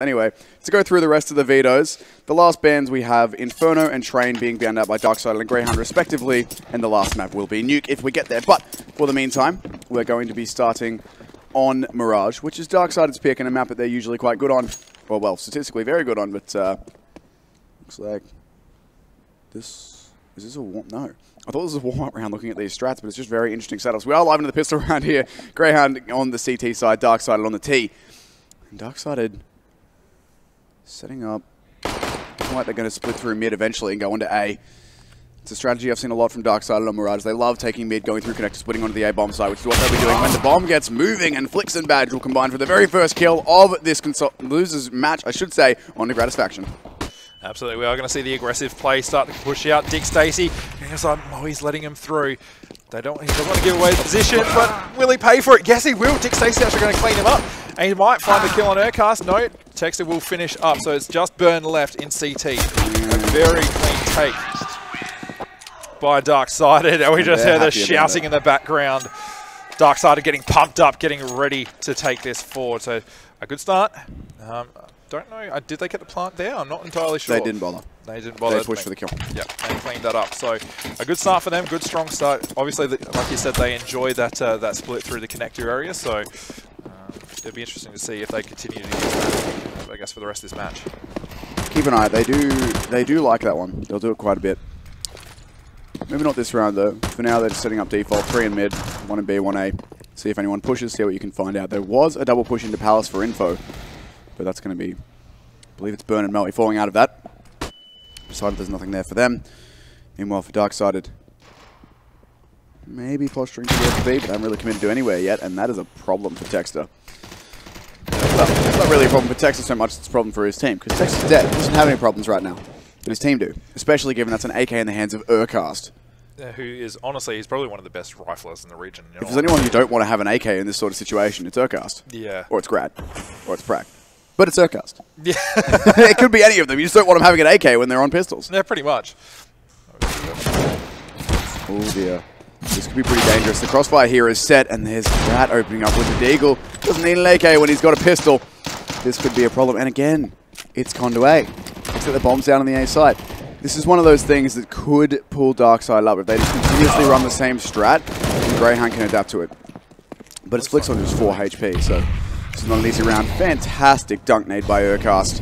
Anyway, to go through the rest of the vetoes, the last bans we have Inferno and Train being banned out by Darksided and Greyhound respectively, and the last map will be Nuke if we get there. But for the meantime, we're going to be starting on Mirage, which is Darksided's pick and a map that they're usually quite good on. Well, statistically very good on, but looks like this... Is this a warm? No. I thought this was a warm-up round looking at these strats, but it's just very interesting setups. We are live into the pistol round here. Greyhound on the CT side, Darksided on the T. And Darksided setting up. Looking like they're going to split through mid eventually and go into A. It's a strategy I've seen a lot from Darksided on Mirage. They love taking mid, going through connector, splitting onto the A bomb side, which is what they'll be doing when the bomb gets moving, and Flix and Badge will combine for the very first kill of this losers match, I should say, on the Gratisfaction. Absolutely, we are going to see the aggressive play start to push out. Dick Stacey, he's letting him through. He doesn't want to give away the position, but will he pay for it? Yes, he will. Dick Stacey actually going to clean him up, and he might find the kill on Urcast. No, Texter will finish up, so it's just Burn left in CT. A very clean take by Darksided, and we just hear the shouting in the background. Darksided getting pumped up, getting ready to take this forward. So a good start. Don't know. Did they get the plant there? I'm not entirely sure. They didn't bother. They didn't bother. They pushed for the kill. Yeah, they cleaned that up. So a good start for them. Good strong start. Obviously, like you said, they enjoy that that split through the connector area. So it'll be interesting to see if they continue to use that, I guess, for the rest of this match. Keep an eye. They do like that one. They'll do it quite a bit. Maybe not this round though. For now, they're just setting up default. 3 in mid, 1 in B, 1 A. See if anyone pushes. See what you can find out. There was a double push into Palace for info. But that's going to be, I believe it's Burn and Melty falling out of that. Decided there's nothing there for them. Meanwhile, for Darksided, maybe posturing towards B, but they haven't really committed to anywhere yet, and that is a problem for Texter. Well, it's not really a problem for Texter so much, it's a problem for his team, because Texter's dead. He doesn't have any problems right now, but his team do, especially given that's an AK in the hands of Urcast. Who is, honestly, he's probably one of the best riflers in the region. If there's anyone who don't want to have an AK in this sort of situation, it's Urcast. Yeah. Or it's Grad. Or it's Prac. But it's Urcast. Yeah. It could be any of them. You just don't want them having an AK when they're on pistols. Yeah, pretty much. Oh dear. This could be pretty dangerous. The crossfire here is set, and there's Grad opening up with the Deagle. Doesn't need an AK when he's got a pistol. This could be a problem. And again, it's Condo A. Let's get the bombs down on the A side. This is one of those things that could pull Darksided up if they just continuously run the same strat, and Greyhound can adapt to it. But it's Flix on just 4 HP, so this is not an easy round. Fantastic dunk nade by Urcast.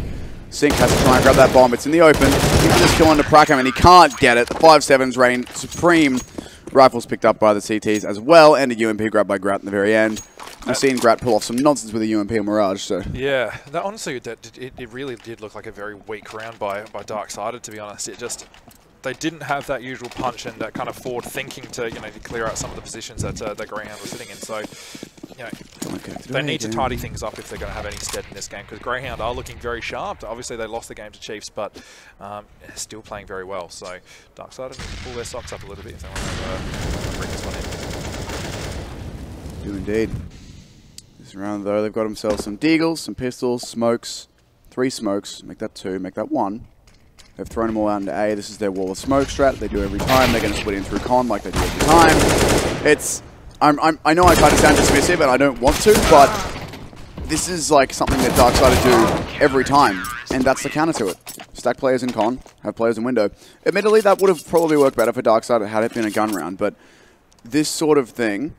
Sync has to try and grab that bomb. It's in the open. He can just kill onto Prackham, and he can't get it. The 5.7's reign supreme. Rifles picked up by the CTs as well, and a UMP grabbed by Grat in the very end. We've seen Grat pull off some nonsense with a UMP on Mirage. So yeah, that honestly, it really did look like a very weak round by Darksided, to be honest. It just, they didn't have that usual punch and that kind of forward thinking to, to clear out some of the positions that that Greyhound was sitting in. So, they need to tidy things up if they're going to have any stead in this game, because Greyhound are looking very sharp. Obviously, they lost the game to Chiefs, but still playing very well. So, Darksided need to pull their socks up a little bit if they want to bring this one in. Do indeed. This round, though, they've got themselves some Deagles, some pistols, smokes, 3 smokes. Make that 2, make that 1. They've thrown them all out into A. This is their wall of smoke strat. They do every time. They're going to split in through con like they do every time. It's... I know I try to sound dismissive and I don't want to, but this is like something that Darksided do every time, and that's the counter to it. Stack players in con, have players in window. Admittedly, that would have probably worked better for Darksided had it been a gun round, but this sort of thing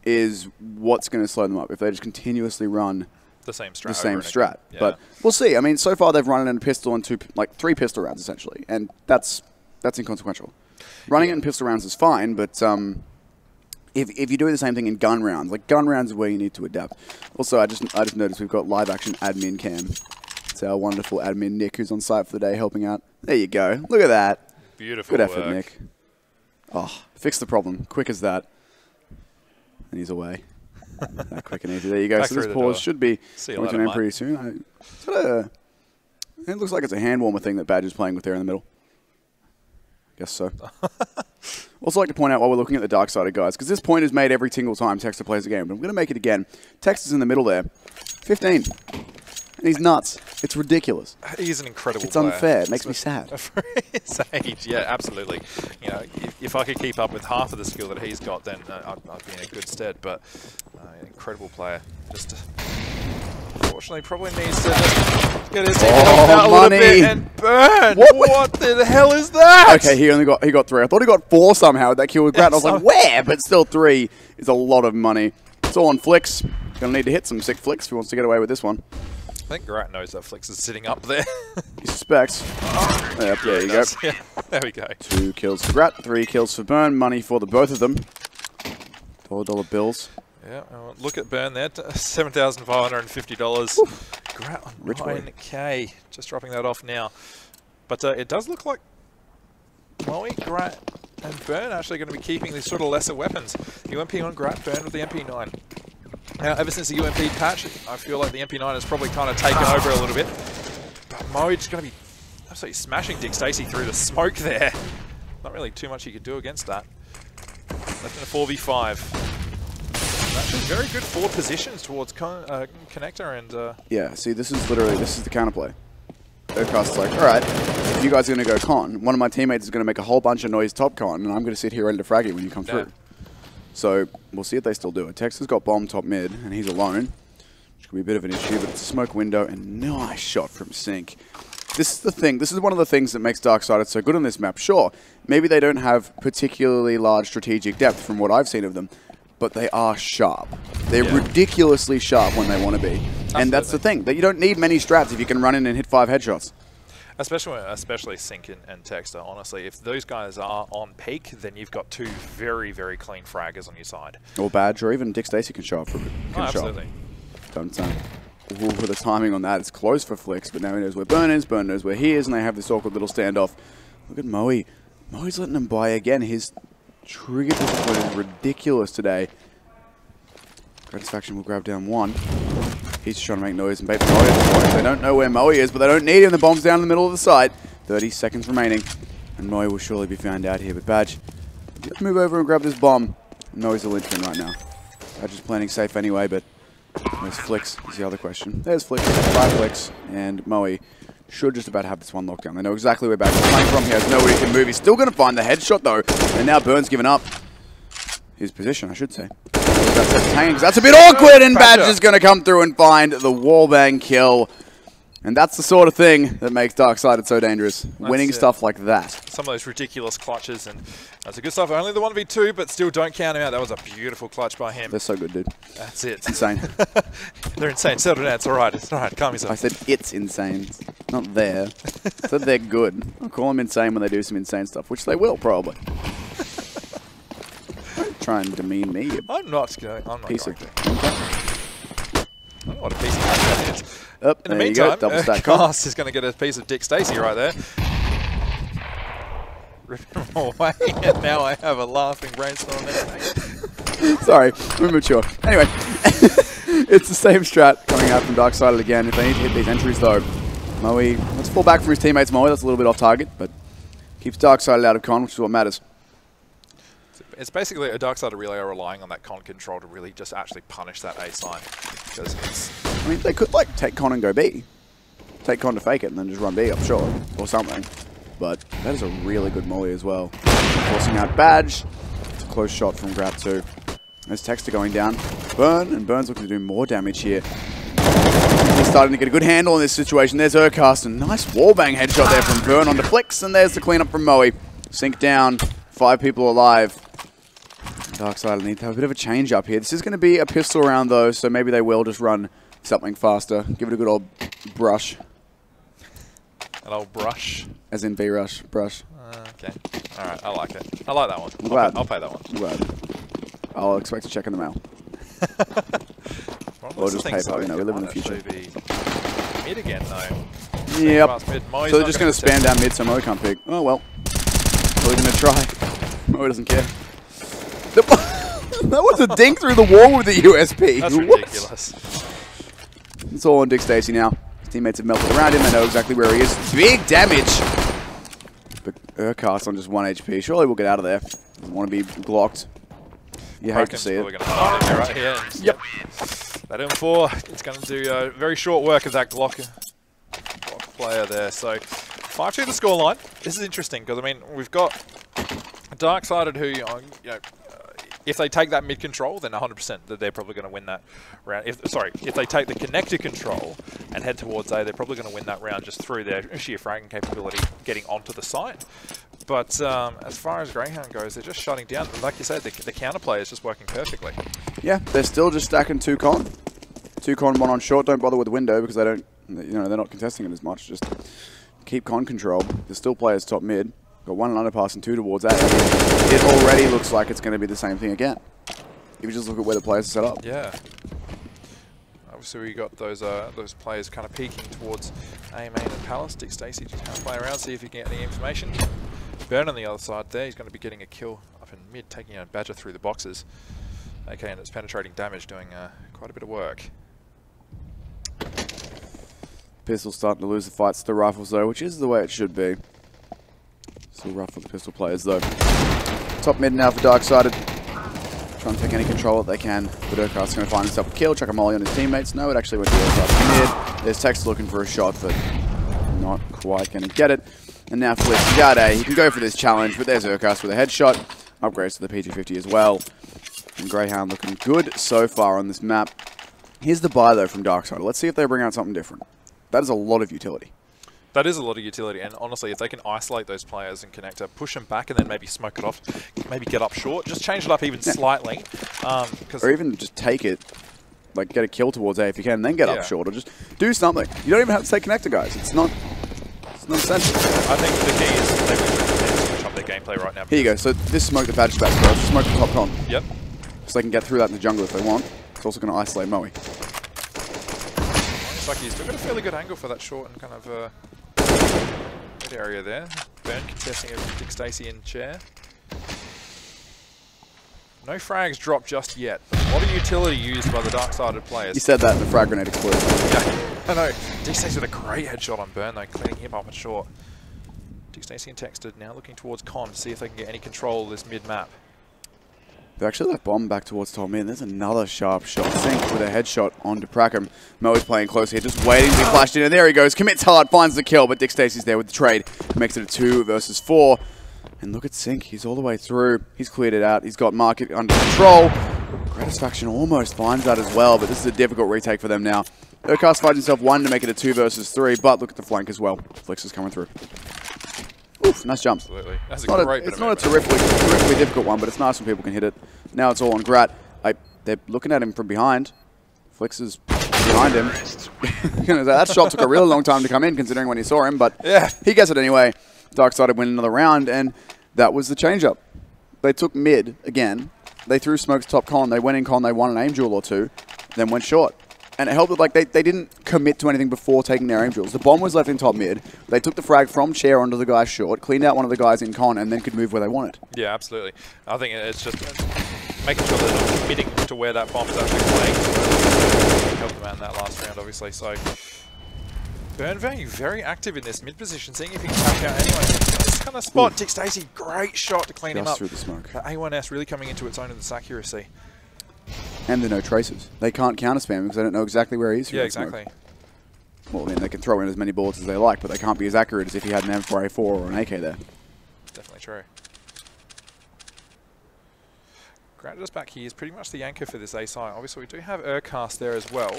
is what's going to slow them up if they just continuously run the same strat. Yeah. But we'll see. I mean, so far they've run it in a pistol and 3 pistol rounds essentially, and that's inconsequential. Running it in pistol rounds is fine, but if you do the same thing in gun rounds, like gun rounds is where you need to adapt. Also, I just noticed we've got live action admin cam. It's our wonderful admin Nick, who's on site for the day helping out. There you go. Look at that. Beautiful. Good effort, Nick. Oh, fix the problem. Quick as that. And he's away. That quick and easy. There you go. Back so this pause should be coming to an end pretty soon. It looks like it's a hand warmer thing that Badge is playing with there in the middle. Guess so. Also like to point out while we're looking at the Darksided guys, because this point is made every single time Texter plays a game, but I'm going to make it again. Texter's in the middle there. 15. And he's nuts. It's ridiculous. He's an incredible player. It's unfair. It makes me sad. For his age, yeah, absolutely. If I could keep up with half of the skill that he's got, then I'd be in a good stead. But an incredible player. Just unfortunately probably needs to Get his team help out a little bit, and Burn! What the hell is that? Okay, he got 3. I thought he got 4 somehow with that kill with Grat. I was like, where? But still 3 is a lot of money. It's all on Flix. Gonna need to hit some sick flicks if he wants to get away with this one. I think Grat knows that Flix is sitting up there. He suspects. Yep, there you go. Yeah, there we go. 2 kills for Grat, 3 kills for Burn. Money for the both of them. $dollar bills. Yeah, look at Burn there, $7,550. Grat on 9K. Just dropping that off now. But it does look like Moe, Grat, and Burn are actually going to be keeping these sort of lesser weapons. UMP on Grat, Burn with the MP9. Now, ever since the UMP patch, I feel like the MP9 has probably kind of taken over a little bit. But Moe's going to be absolutely smashing Dick Stacey through the smoke there. Not really too much he could do against that. Left in a 4v5. Actually, very good forward positions towards Connector and... Yeah, see, this is the counterplay. Urkast's like, alright, if you guys are going to go con, one of my teammates is going to make a whole bunch of noise top con, and I'm going to sit here ready to frag it when you come through. So, we'll see if they still do it. Tex has got bomb top mid, and he's alone, which could be a bit of an issue, but it's a smoke window, and nice shot from Sync. This is the thing. This is one of the things that makes Darksided so good on this map. Sure, maybe they don't have particularly large strategic depth from what I've seen of them, but they are sharp. They're ridiculously sharp when they want to be. Absolutely. And that's the thing, that you don't need many strats if you can run in and hit 5 headshots. Especially Sync and Texter, honestly. If those guys are on peak, then you've got 2 very, very clean fraggers on your side. Or Badge, or even Dick Stacey can show up for a bit. Absolutely. Ooh, for the timing on that, it's close for Flix, but now he knows where Burn is, Burn knows where he is, and they have this awkward little standoff. Look at Moe. Moe's letting him buy again. His trigger discipline is ridiculous today. Gratisfaction will grab down 1. He's just trying to make noise and bait the Moe at this point. They don't know where Moe is, but they don't need him. The bomb's down in the middle of the site. 30 seconds remaining, and Moe will surely be found out here. But Badge, let's move over and grab this bomb. Moe's the linchpin right now. Badge is planning safe anyway, but where's Flix is the other question. There's Flix, 5 Flix, and Moe should just about have this one locked down. They know exactly where Badge is coming from. He has nowhere he can move. He's still going to find the headshot, though. And now Burn's given up his position, I should say. That's a bit awkward, and Badge is going to come through and find the wallbang kill. And that's the sort of thing that makes Darksided so dangerous. Winning stuff like that. Some of those ridiculous clutches, and that's a good stuff. Only the 1v2, but still don't count him out. That was a beautiful clutch by him. They're so good, dude. That's it. It's insane. They're insane. Settle down. It's all right. It's all right. Calm yourself. I said it's insane. Not there. I said they're good. I'll call them insane when they do some insane stuff, which they will, probably. Don't try and demean me. I'm not going to. Piece of... I don't know what a piece of that is. In the meantime, Cast is going to get a piece of Dick Stacey right there. Rip him away, and now I have a laughing brainstorm there. Sorry, we're mature. Anyway, it's the same strat coming out from Darksided again. If they need to hit these entries, though, Moe, let's fall back from his teammates, Moe. That's a little bit off target, but keeps Darksided out of con, which is what matters. It's basically a Darksided really are relying on that con control to really just actually punish that A side. Because it's... I mean, they could like take con and go B. Take con to fake it and then just run B, I'm sure, or something. But that is a really good molly as well. Forcing out Badge. It's a close shot from Grat too. There's Texter going down. Burn, and Burn's looking to do more damage here. He's starting to get a good handle on this situation. There's Urkast, and nice wallbang headshot there from Burn onto Flix, and there's the cleanup from Moe. Sync down, 5 people alive. Darksided need to have a bit of a change up here. This is going to be a pistol round though, so maybe they will just run something faster. Give it a good old brush. An old brush? As in B-rush, brush. Okay. Alright, I like it. I like that one. I'm glad. I'll pay that one. I'm glad. I'll expect a check in the mail. Or just PayPal, you know, we live in the future. Mid again though. Yep. So they're just going to spam down mid so Moe can't pick. Oh well. We're going to try. Moe doesn't care. That was a dink through the wall with the USP. That's ridiculous. It's all on Dick Stacey now. His teammates have melted around him. They know exactly where he is. Big damage. But Urkast on just 1 HP. Surely we'll get out of there. Doesn't want to be blocked. You hate to see it. Going to find him right here. Yep. That M4, it's going to do very short work of that Glock player there. So 5-2 the scoreline. This is interesting because, I mean, we've got Darksided who, if they take that mid control, then 100% that they're probably going to win that round. If they take the connector control and head towards A, they're probably going to win that round just through their sheer fragging capability getting onto the site. But as far as Greyhound goes, they're just shutting down. Like you said, the counterplay is just working perfectly. Yeah, they're still just stacking 2 con. 2 con, 1 on short. Don't bother with the window because they don't, they're not contesting it as much. Just keep con control. There's still players top mid. Got 1 underpass and 2 towards A. It already looks like it's going to be the same thing again. If you just look at where the players are set up. Yeah. Obviously, we got those players kind of peeking towards A main and Palace. Dick Stacey just kind of play around, see if he can get any information. Burn on the other side there. He's going to be getting a kill up in mid, taking out Badger through the boxes. Okay, and it's penetrating damage, doing quite a bit of work. Pistol's starting to lose the fights to the rifles though, which is the way it should be. Still rough for the pistol players though. Top mid now for Darksided. Try and take any control that they can. But Urquhart's going to find himself a kill, chuck a molly on his teammates. No, it actually went to Urquhart mid. There's Tex looking for a shot, but not quite going to get it. And now Flix, he got A. He can go for this challenge, but there's Urquhart with a headshot. Upgrades to the PG-50 as well. And Greyhound looking good so far on this map. Here's the buy though from Darksided. Let's see if they bring out something different. That is a lot of utility. That is a lot of utility, and honestly, if they can isolate those players and connector, push them back and then maybe smoke it off, maybe get up short, just change it up even slightly. Or even just take it, like get a kill towards A if you can, and then get up short, or just do something. You don't even have to say connector, guys. It's not essential. I think the key is they really switch up their gameplay right now. Here you go. So this smoke the Badger back, bro. Smoke the top con. Yep. So they can get through that in the jungle if they want. It's also going to isolate Moe. Looks like he's still got a fairly good angle for that short and kind of mid area there. Burn contesting it with Dick Stacey in chair. No frags dropped just yet. A lot of utility used by the Darksided players. You said that in the frag grenade explosion. Yeah, I know. Dick Stacey with a great headshot on Burn though, cleaning him up at short. Dick Stacey and Texted now looking towards Con to see if they can get any control of this mid-map. They actually left bomb back towards top mid. There's another sharp shot. Sink with a headshot onto Prackham. Mo is playing close here, just waiting to be flashed in. And there he goes. Commits hard, finds the kill, but Dick Stacey's there with the trade. Makes it a 2 versus 4. And look at Sink. He's all the way through. He's cleared it out. He's got Market under control. Gratisfaction almost finds that as well, but this is a difficult retake for them now. Urquhart finds himself 1 to make it a 2 versus 3, but look at the flank as well. Flix is coming through. Oof, nice jump. Absolutely. That's a great bit It's not a terrifically difficult one, but it's nice when people can hit it. Now it's all on Grat. They're looking at him from behind. Flix is behind him. That shot took a really long time to come in, considering when he saw him, but yeah, he gets it anyway. Darksided win another round, and that was the change-up. They took mid again. They threw smokes top con. They went in con. They won an aim duel or 2, then went short. And it helped that like they didn't commit to anything before taking their aim drills. The bomb was left in top mid. They took the frag from chair onto the guy short, cleaned out one of the guys in con, and then could move where they wanted. Yeah, absolutely. I think it's just making sure they're not committing to where that bomb is actually playing. Help them out in that last round, obviously. So Burn very active in this mid position, seeing if he can tap out anyway. This kind of spot, Dick Stacey, great shot to clean him up. Through the smoke. A1S really coming into its own in this accuracy. And there are no traces. They can't counter spam because they don't know exactly where he is. Yeah, exactly. Well, I mean, they can throw in as many bullets as they like, but they can't be as accurate as if he had an M4A4 or an AK there. Definitely true. Grant just back here is pretty much the anchor for this A site. Obviously, we do have Urquhart there as well.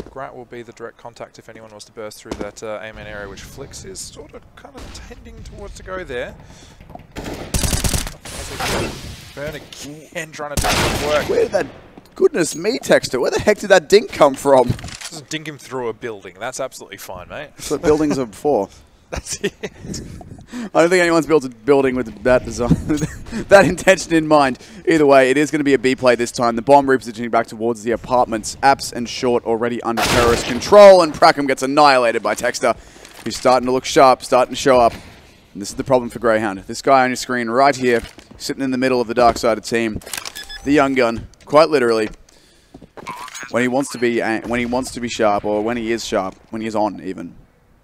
Grant will be the direct contact if anyone wants to burst through that A main area, which Flix is sort of kind of tending towards to go there. Burn again, trying to do some work. Where did that, goodness me, Texter, where the heck did that dink come from? Just dink him through a building. That's absolutely fine, mate. That's what buildings are for. That's it. I don't think anyone's built a building with that design, that intention in mind. Either way, it is going to be a B play this time. The bomb repositioning back towards the apartments. Apps and Short already under terrorist control, and Prackham gets annihilated by Texter, who's starting to look sharp, starting to show up. And this is the problem for Greyhound. This guy on your screen right here, sitting in the middle of the Darksided team, the young gun, quite literally. When he wants to be sharp, or when he is sharp, when he is on even,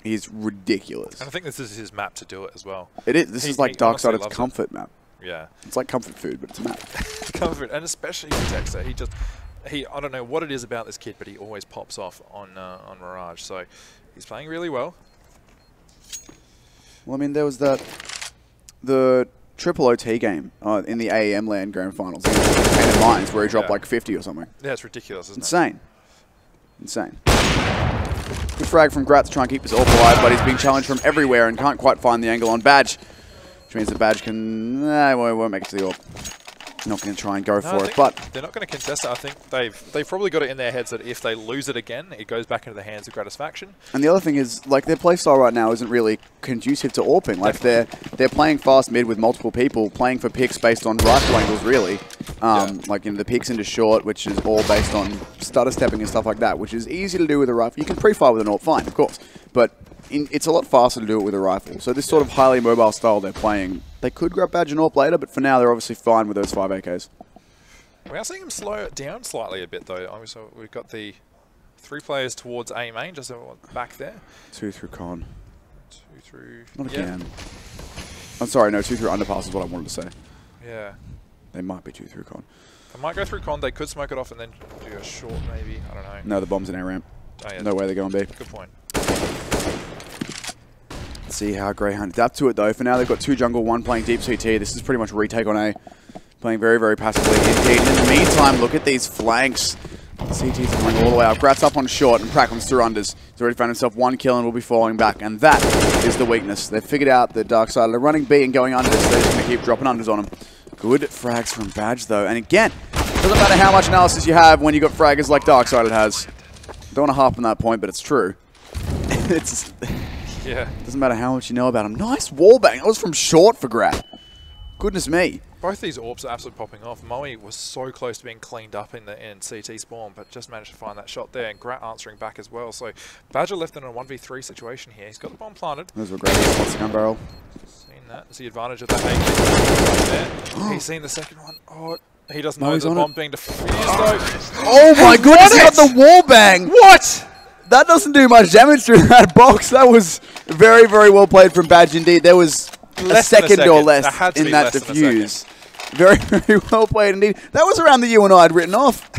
he's ridiculous. And I think this is his map to do it as well. It is. This is like Darksided's comfort map. Yeah. It's like comfort food, but it's a map. Comfort, and especially for Texter. I don't know what it is about this kid, but he always pops off on Mirage. So he's playing really well. Well, I mean, there was that, the triple OT game in the AEM LAN Grand Finals in Painted Mines where he dropped like 50 or something. Yeah, it's ridiculous, isn't it? Insane. Good frag from Grat to try and keep his AWP alive, but he's being challenged from everywhere and can't quite find the angle on Badge. Which means that Badge can... won't make it to the AWP. Not going to try and go for it, but... They're not going to contest it. I think they've probably got it in their heads that if they lose it again, it goes back into the hands of Gratisfaction. And the other thing is, like, their playstyle right now isn't really conducive to AWPing. Like, they're playing fast mid with multiple people, playing for picks based on rifle angles, really. Like, the picks into short, which is all based on stutter stepping and stuff like that, which is easy to do with a rifle. You can pre-fire with an AWP, fine, of course. But it's a lot faster to do it with a rifle. So this sort of highly mobile style they're playing, they could grab Badge and AWP later, but for now they're obviously fine with those 5 AKs. We are seeing them slow it down slightly a bit, though. Obviously, we've got the 3 players towards A main, just back there. 2 through con. 2 through... Not again. I'm sorry, no, 2 through underpass is what I wanted to say. Yeah. They might be 2 through con. They might go through con. They could smoke it off and then do a short, maybe. I don't know. No, the bomb's in A ramp. Oh, yeah. No way they're going B. Good point. Let's see how Greyhound adapt to it, though. For now, they've got 2 jungle, 1 playing deep CT. This is pretty much retake on A. Playing very, very passively indeed. And in the meantime, look at these flanks. CT's coming all the way up. Grat's up on short and Prack comes through unders. He's already found himself 1 kill and will be falling back. And that is the weakness. They've figured out the dark side. They're running B and going unders. So they're just going to keep dropping unders on him. Good frags from Badge, though. And again, doesn't matter how much analysis you have when you got fraggers like Darksided has. Don't want to harp on that point, but it's true. Yeah. Doesn't matter how much you know about him. Nice wallbang. That was from short for Grat. Goodness me. Both these AWPs are absolutely popping off. Moe was so close to being cleaned up in CT spawn, but just managed to find that shot there, and Grat answering back as well. So Badger left in a 1v3 situation here. He's got the bomb planted. Those were great. What's the gun barrel? Seen that. That's the advantage of that AK right there. He's seen the second one. Oh, he doesn't know the bomb being defused though. Oh my goodness, he got the wallbang! What? That doesn't do much damage through that box. That was very, very well played from Badge indeed. There was a second or less in that defuse. Very, very well played indeed. That was around the UNI I'd written off.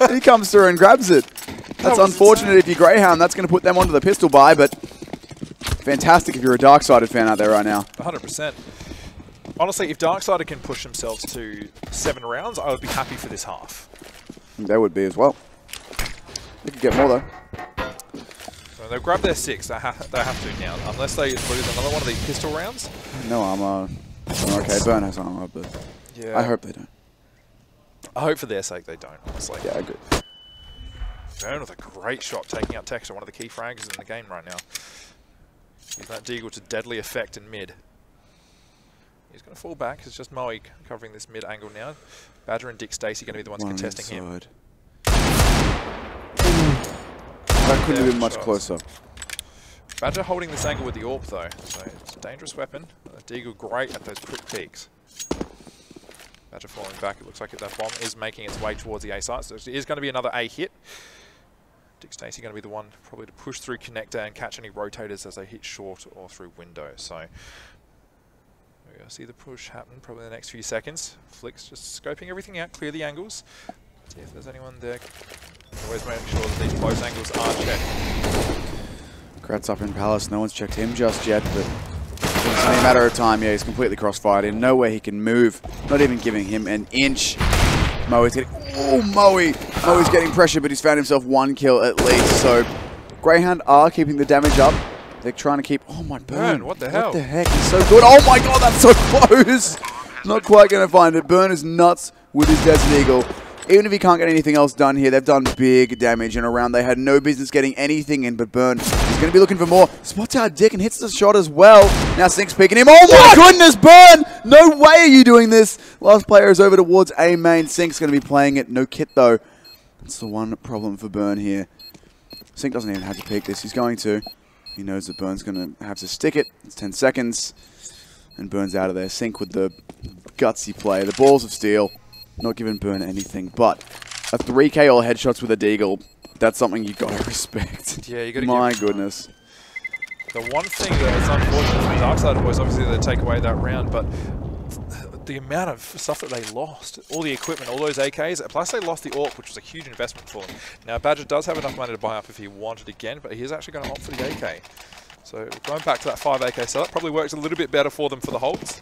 He comes through and grabs it. That's unfortunate if you're Greyhound. That's going to put them onto the pistol buy, but fantastic if you're a Darksided fan out there right now. 100%. Honestly, if Darksided can push themselves to 7 rounds, I would be happy for this half. They would be as well. They could get more though. So they'll grab their 6. They have to now, unless they lose another one of these pistol rounds. No armor. Okay, Burn has armor, but yeah. I hope they don't. I hope for their sake they don't, honestly. Yeah, good. Burn with a great shot, taking out Texter, one of the key frags in the game right now. Using that Deagle to deadly effect in mid. He's going to fall back. It's just Moe covering this mid angle now. Badger and Dick Stacey going to be the ones contesting him. That couldn't have been much closer. Badger holding this angle with the AWP though, so it's a dangerous weapon. Deagle great at those quick peaks. Badger falling back. It looks like that bomb is making its way towards the A site, so it is going to be another A hit. Dick Stacey going to be the one probably to push through connector and catch any rotators as they hit short or through window. So we're going to see the push happen probably in the next few seconds. Flick's just scoping everything out, clear the angles. See if there's anyone there. Always make sure that these close angles are checked. Grat's up in Palace. No one's checked him just yet, but it's only a matter of time. Yeah, he's completely crossfired in. Nowhere he can move. Not even giving him an inch. Moe's getting... Oh, Moe! Moe's getting pressure, but he's found himself 1 kill at least. So Greyhound are keeping the damage up. They're trying to keep... Oh, my Burn. What the hell? What the heck? He's so good. Oh, my God, that's so close! Not quite going to find it. Burn is nuts with his Desert Eagle. Even if he can't get anything else done here, they've done big damage in a round. They had no business getting anything in, but Burn is going to be looking for more. Spots out Dick and hits the shot as well. Now Sync's peeking him. Oh my goodness, Burn! No way are you doing this. Last player is over towards A main. Sync's going to be playing it. No kit though. That's the one problem for Burn here. Sync doesn't even have to peek this. He's going to. He knows that Burn's going to have to stick it. It's 10 seconds. And Burn's out of there. Sync with the gutsy play. The balls of steel. Not giving Burn anything, but a 3K all headshots with a Deagle, that's something you gotta respect. Yeah, you gotta My goodness. The one thing that is unfortunate for Darksided was obviously they take away that round, but the amount of stuff that they lost, all the equipment, all those AKs, plus they lost the AWP, which was a huge investment for them. Now Badger does have enough money to buy up if he wanted again, but he is actually going to opt for the AK. So going back to that 5 AK setup probably works a little bit better for them for the holds.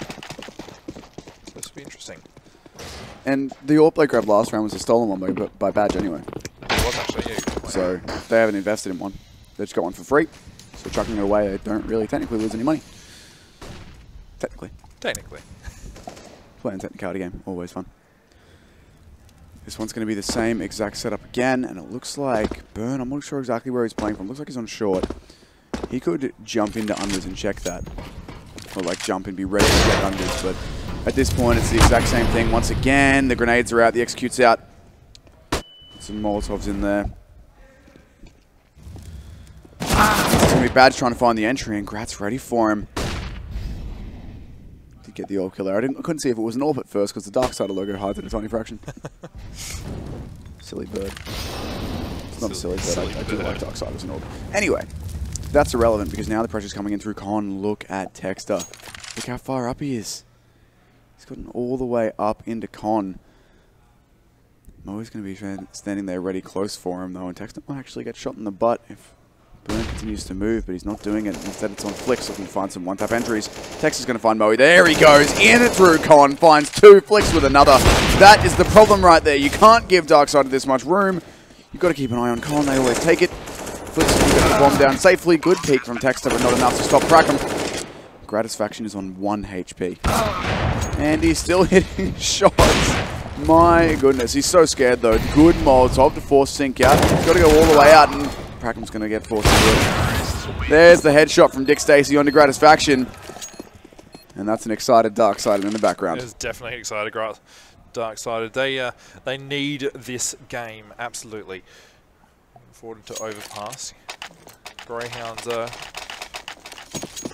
And the AWP they grabbed last round was a stolen one by Badge anyway. It was actually you. So they haven't invested in one. They just got one for free. So chucking it away, they don't really technically lose any money. Technically. Technically. Playing technicality game, always fun. This one's going to be the same exact setup again, and it looks like Burn, I'm not sure exactly where he's playing from. Looks like he's on short. He could jump into unders and check that. Or like jump and be ready to check unders, but at this point it's the exact same thing. Once again, the grenades are out, the execute's out. Some Molotovs in there. It's going to be Badge trying to find the entry, and Grat's ready for him. Did get the AWP killer. I couldn't see if it was an AWP at first, because the Dark Side logo hides in a tiny fraction. Silly bird. It's not a silly bird. I do like Dark Side as an AWP. Anyway, that's irrelevant, because now the pressure's coming in through Con. Look at Texter. Look how far up he is. He's gotten all the way up into Con. Moe's going to be standing there ready close for him, though, and Texter might actually get shot in the butt if Burn continues to move, but he's not doing it. Instead, it's on Flix looking to find some one-tap entries. Texter's going to find Moe. There he goes, in it through Con, finds two, Flix with another. That is the problem right there. You can't give Darkside this much room. You've got to keep an eye on Con. They always take it. Flix can get the bomb down safely. Good peek from Texter, but not enough to stop Crackham. Gratisfaction is on 1 HP. And he's still hitting shots. My goodness, he's so scared though. Good Molotov to force Sync out. He's got to go all the way out, and Crackham's going to get forced to do it. There's the headshot from Dick Stacey onto Gratisfaction. And that's an excited Darksided in the background. It's definitely excited Darksided. They need this game, absolutely. Looking forward to Overpass. Greyhounds are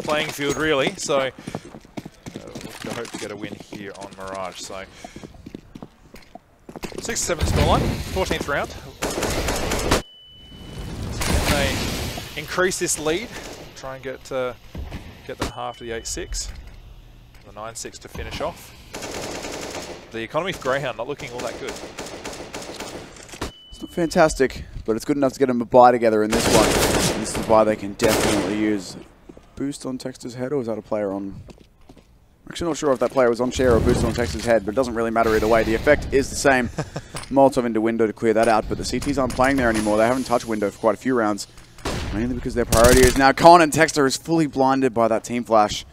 playing field really, so I hope to get a win here on Mirage. So 6-7 scoreline, 14th round. Can they increase this lead? Try and get them half to the 8-6, the 9-6 to finish off. The economy for Greyhound not looking all that good. It's not fantastic, but it's good enough to get them a buy together in this one. And this is why they can definitely use boost on Texter's head, or was that a player on... Actually not sure if that player was on chair or boosted on Texter's head, but it doesn't really matter either way. The effect is the same. Molotov into window to clear that out, but the CTs aren't playing there anymore. They haven't touched window for quite a few rounds, mainly because their priority is now Con, and Texter is fully blinded by that team flash.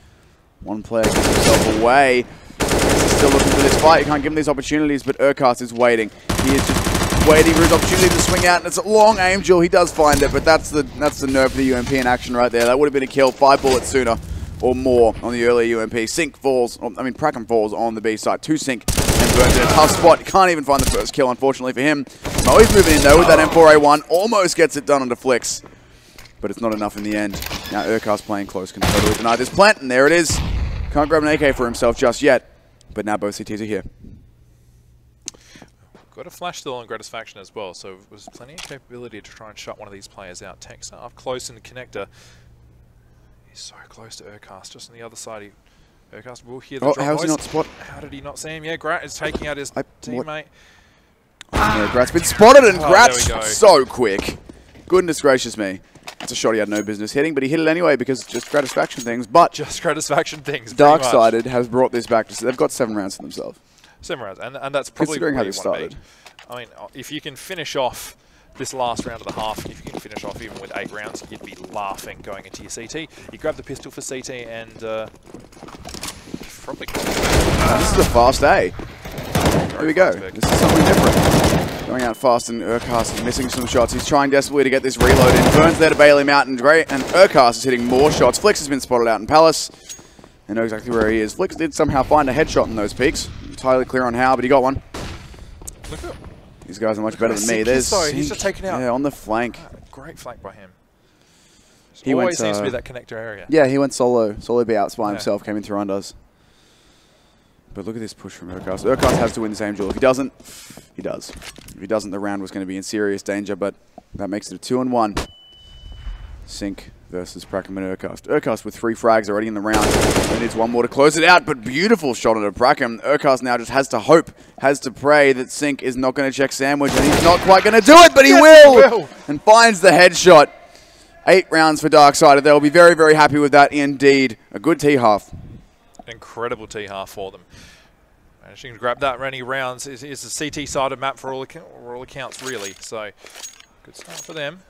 One player gets himself away. He's still looking for this fight. You can't give him these opportunities, but Urcast is waiting. He is just waiting for his opportunity to swing out, and it's a long aim duel. He does find it, but that's the nerve of the UMP in action right there. That would have been a kill 5 bullets sooner or more on the early UMP. Sync falls, Prackham falls on the B side to Sync and Burns in a tough spot. Can't even find the first kill, unfortunately for him. Moe's moving in though with that M4A1. Almost gets it done onto Flix, but it's not enough in the end. Now Urcast playing close, can totally deny this plant, and there it is. Can't grab an AK for himself just yet, but now both CTs are here. Got a flash still on Gratisfaction as well, so there's plenty of capability to try and shut one of these players out. Texter up close in the connector. He's so close to Urcast, just on the other side. Urcast will hear the drop how's voice. he not spot? How did he not see him? Yeah, Grat is taking out his teammate. No, Grat's been spotted, and Grat's there we go. so quick. Goodness gracious me. That's a shot he had no business hitting, but he hit it anyway because just Gratisfaction things. But just Gratisfaction things. Darksided has brought this back to... They've got 7 rounds for themselves. 7 rounds, and that's probably considering where how they you want to started. be. I mean, if you can finish off this last round of the half, if you can finish off even with 8 rounds, you'd be laughing going into your CT. You grab the pistol for CT and probably... This is a fast A. Here we go. This is something different. Going out fast, and Urcast is missing some shots. He's trying desperately to get this reload in. Burns there to bail him out, and Urcast is hitting more shots. Flix has been spotted out in Palace. They know exactly where he is. Flix did somehow find a headshot in those peaks. Entirely clear on how, but he got one. Look at These guys are much better than me. There's he's just taken out. Yeah, on the flank. Great flank by him. He always went, seems to be that connector area. Yeah, he went solo. Solo B out by himself, came in through undoes. But look at this push from Urcast. Urcast has to win the same duel. If he doesn't, he does. If he doesn't, the round was going to be in serious danger, but that makes it a 2-1. Sync versus Prackham and Urcast. Urcast with 3 frags already in the round. He needs one more to close it out, but beautiful shot at Prackham. Urcast now just has to hope, has to pray that Sync is not going to check sandwich, and he's not quite going to do it, but he will! And finds the headshot. 8 rounds for Darksided. They'll be very, very happy with that indeed. A good T-half. Incredible T-half for them. Managing to grab that many rounds is a CT-sided map for all accounts, really. So, good start for them.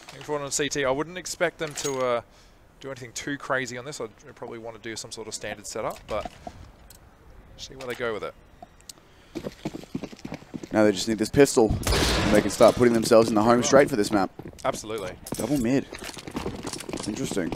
Looking forward on CT. I wouldn't expect them to do anything too crazy on this. I'd probably want to do some sort of standard setup, but see where they go with it. Now they just need this pistol, and they can start putting themselves in the home straight for this map. Absolutely. Double mid. Interesting.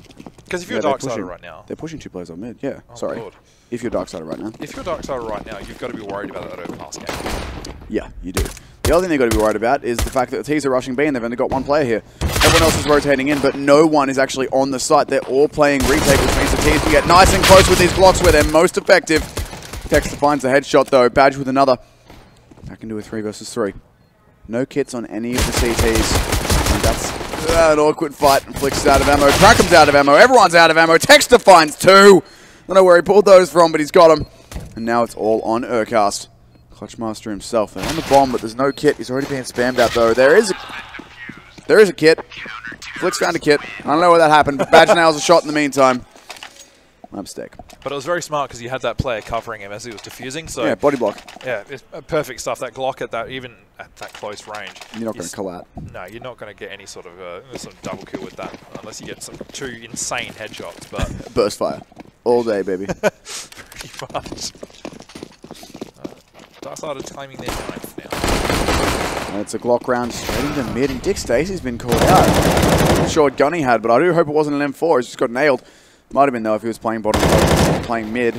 Because if you're Darksider right now... They're pushing 2 players on mid, yeah. Oh, sorry. Lord. If you're Darksider right now. If you're Darksider right now, you've got to be worried about that overpass game. Yeah, you do. The other thing they've got to be worried about is the fact that the T's are rushing B and they've only got 1 player here. Everyone else is rotating in, but no one is actually on the site. They're all playing retake, which means the T's can get nice and close with these blocks where they're most effective. Texter finds a headshot though. Badge with another. Back into a 3 versus 3. No kits on any of the CTs. And that's an awkward fight. Flicks out of ammo. Crackum's out of ammo. Everyone's out of ammo. Texter finds 2. Don't know where he pulled those from, but he's got them. And now it's all on Urcast. Clutchmaster himself. They're on the bomb, but there's no kit. He's already being spammed out though. There is a kit. Flicks found a kit. I don't know where that happened, but Badge nails a shot in the meantime. My mistake. But it was very smart because you had that player covering him as he was defusing. So yeah, body block. Yeah, it's perfect stuff. That Glock at that, even at that close range. You're not going to call out. No, you're not going to get any sort of double kill with that unless you get some 2 insane headshots. But burst fire all day, baby. Pretty much. Darksider timing their knife now. It's a Glock round straight into mid, and Dick Stacey's been called out. I'm not sure what gun he had, but I do hope it wasn't an M4. He's just got nailed. Might have been though if he was playing bottom, playing mid.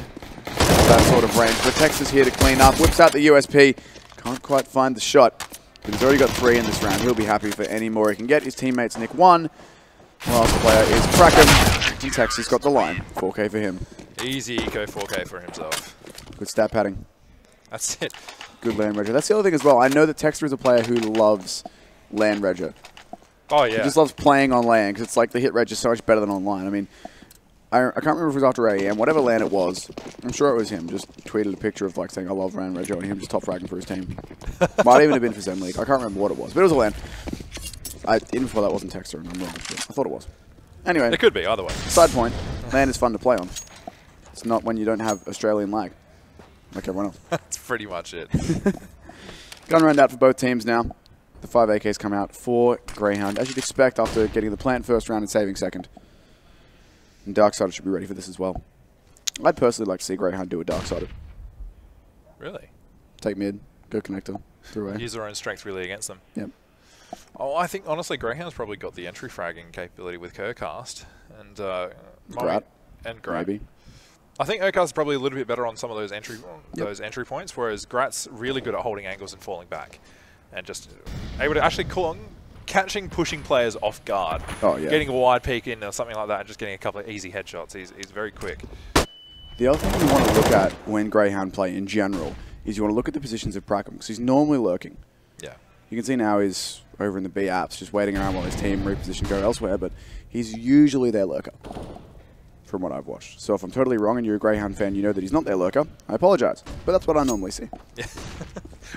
That sort of range. But Texas here to clean up. Whips out the USP. Can't quite find the shot. But he's already got 3 in this round. He'll be happy for any more he can get. His teammates nick 1. Last player is Kraken. And Texas got the line. 4K for him. Easy eco 4K for himself. Good stat padding. That's it. Good land regger. That's the other thing as well. I know that Texter is a player who loves land regger. Oh yeah. He just loves playing on land because it's like the hit reg is so much better than online. I mean, I can't remember if it was after AEM, whatever LAN it was. I'm sure it was him. Just tweeted a picture of like saying I love Land Rego and him just top fragging for his team. Might even have been for Zen League. I can't remember what it was, but it was a LAN. Even before that wasn't Texter, and I'm wrong. I thought it was. Anyway, it could be either way. Side point: LAN is fun to play on. It's not when you don't have Australian lag like everyone else. That's pretty much it. Gun round out for both teams now. The 5 AKs come out for Greyhound, as you'd expect after getting the plant first round and saving second. And Darksider should be ready for this as well. I'd personally like to see Greyhound do a Darksider. Really? Take mid, go connector, through A. Use their own strength really against them. Yep. Oh, I think honestly Greyhound's probably got the entry fragging capability with Urcast and Grat. Maybe. I think Urcast is probably a little bit better on some of those entry points, whereas Grat's really good at holding angles and falling back, and just able to actually catching pushing players off guard. Oh yeah. Getting a wide peek in or something like that, and just getting a couple of easy headshots. He's very quick. The other thing you want to look at when Greyhound play in general is you want to look at the positions of Prackham, because he's normally lurking. Yeah. You can see now he's over in the B apps, just waiting around while his team reposition go elsewhere, but he's usually their lurker, from what I've watched. So if I'm totally wrong and you're a Greyhound fan, you know that he's not their lurker, I apologize. But that's what I normally see. Yeah.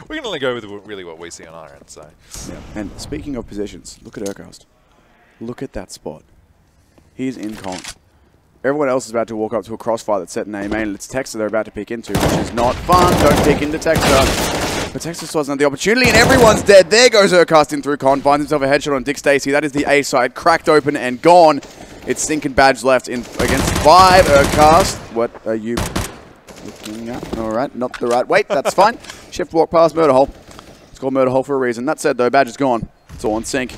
We can only go with really what we see on our end, so. Yeah. And speaking of positions, look at Urcast. Look at that spot. He's in con. Everyone else is about to walk up to a crossfire that's set in A main, and it's Texter they're about to pick into, which is not fun. Don't pick into Texter. But Texter still doesn't have the opportunity, and everyone's dead. There goes Urcast in through con, finds himself a headshot on Dick Stacey. That is the A side, cracked open and gone. It's Stinking Badge left in against 5 Urcast. What are you looking at? All right, not the right. Wait, that's fine. Shift walk past Murder Hole. It's called Murder Hole for a reason. That said, though, Badge is gone. It's all in sync.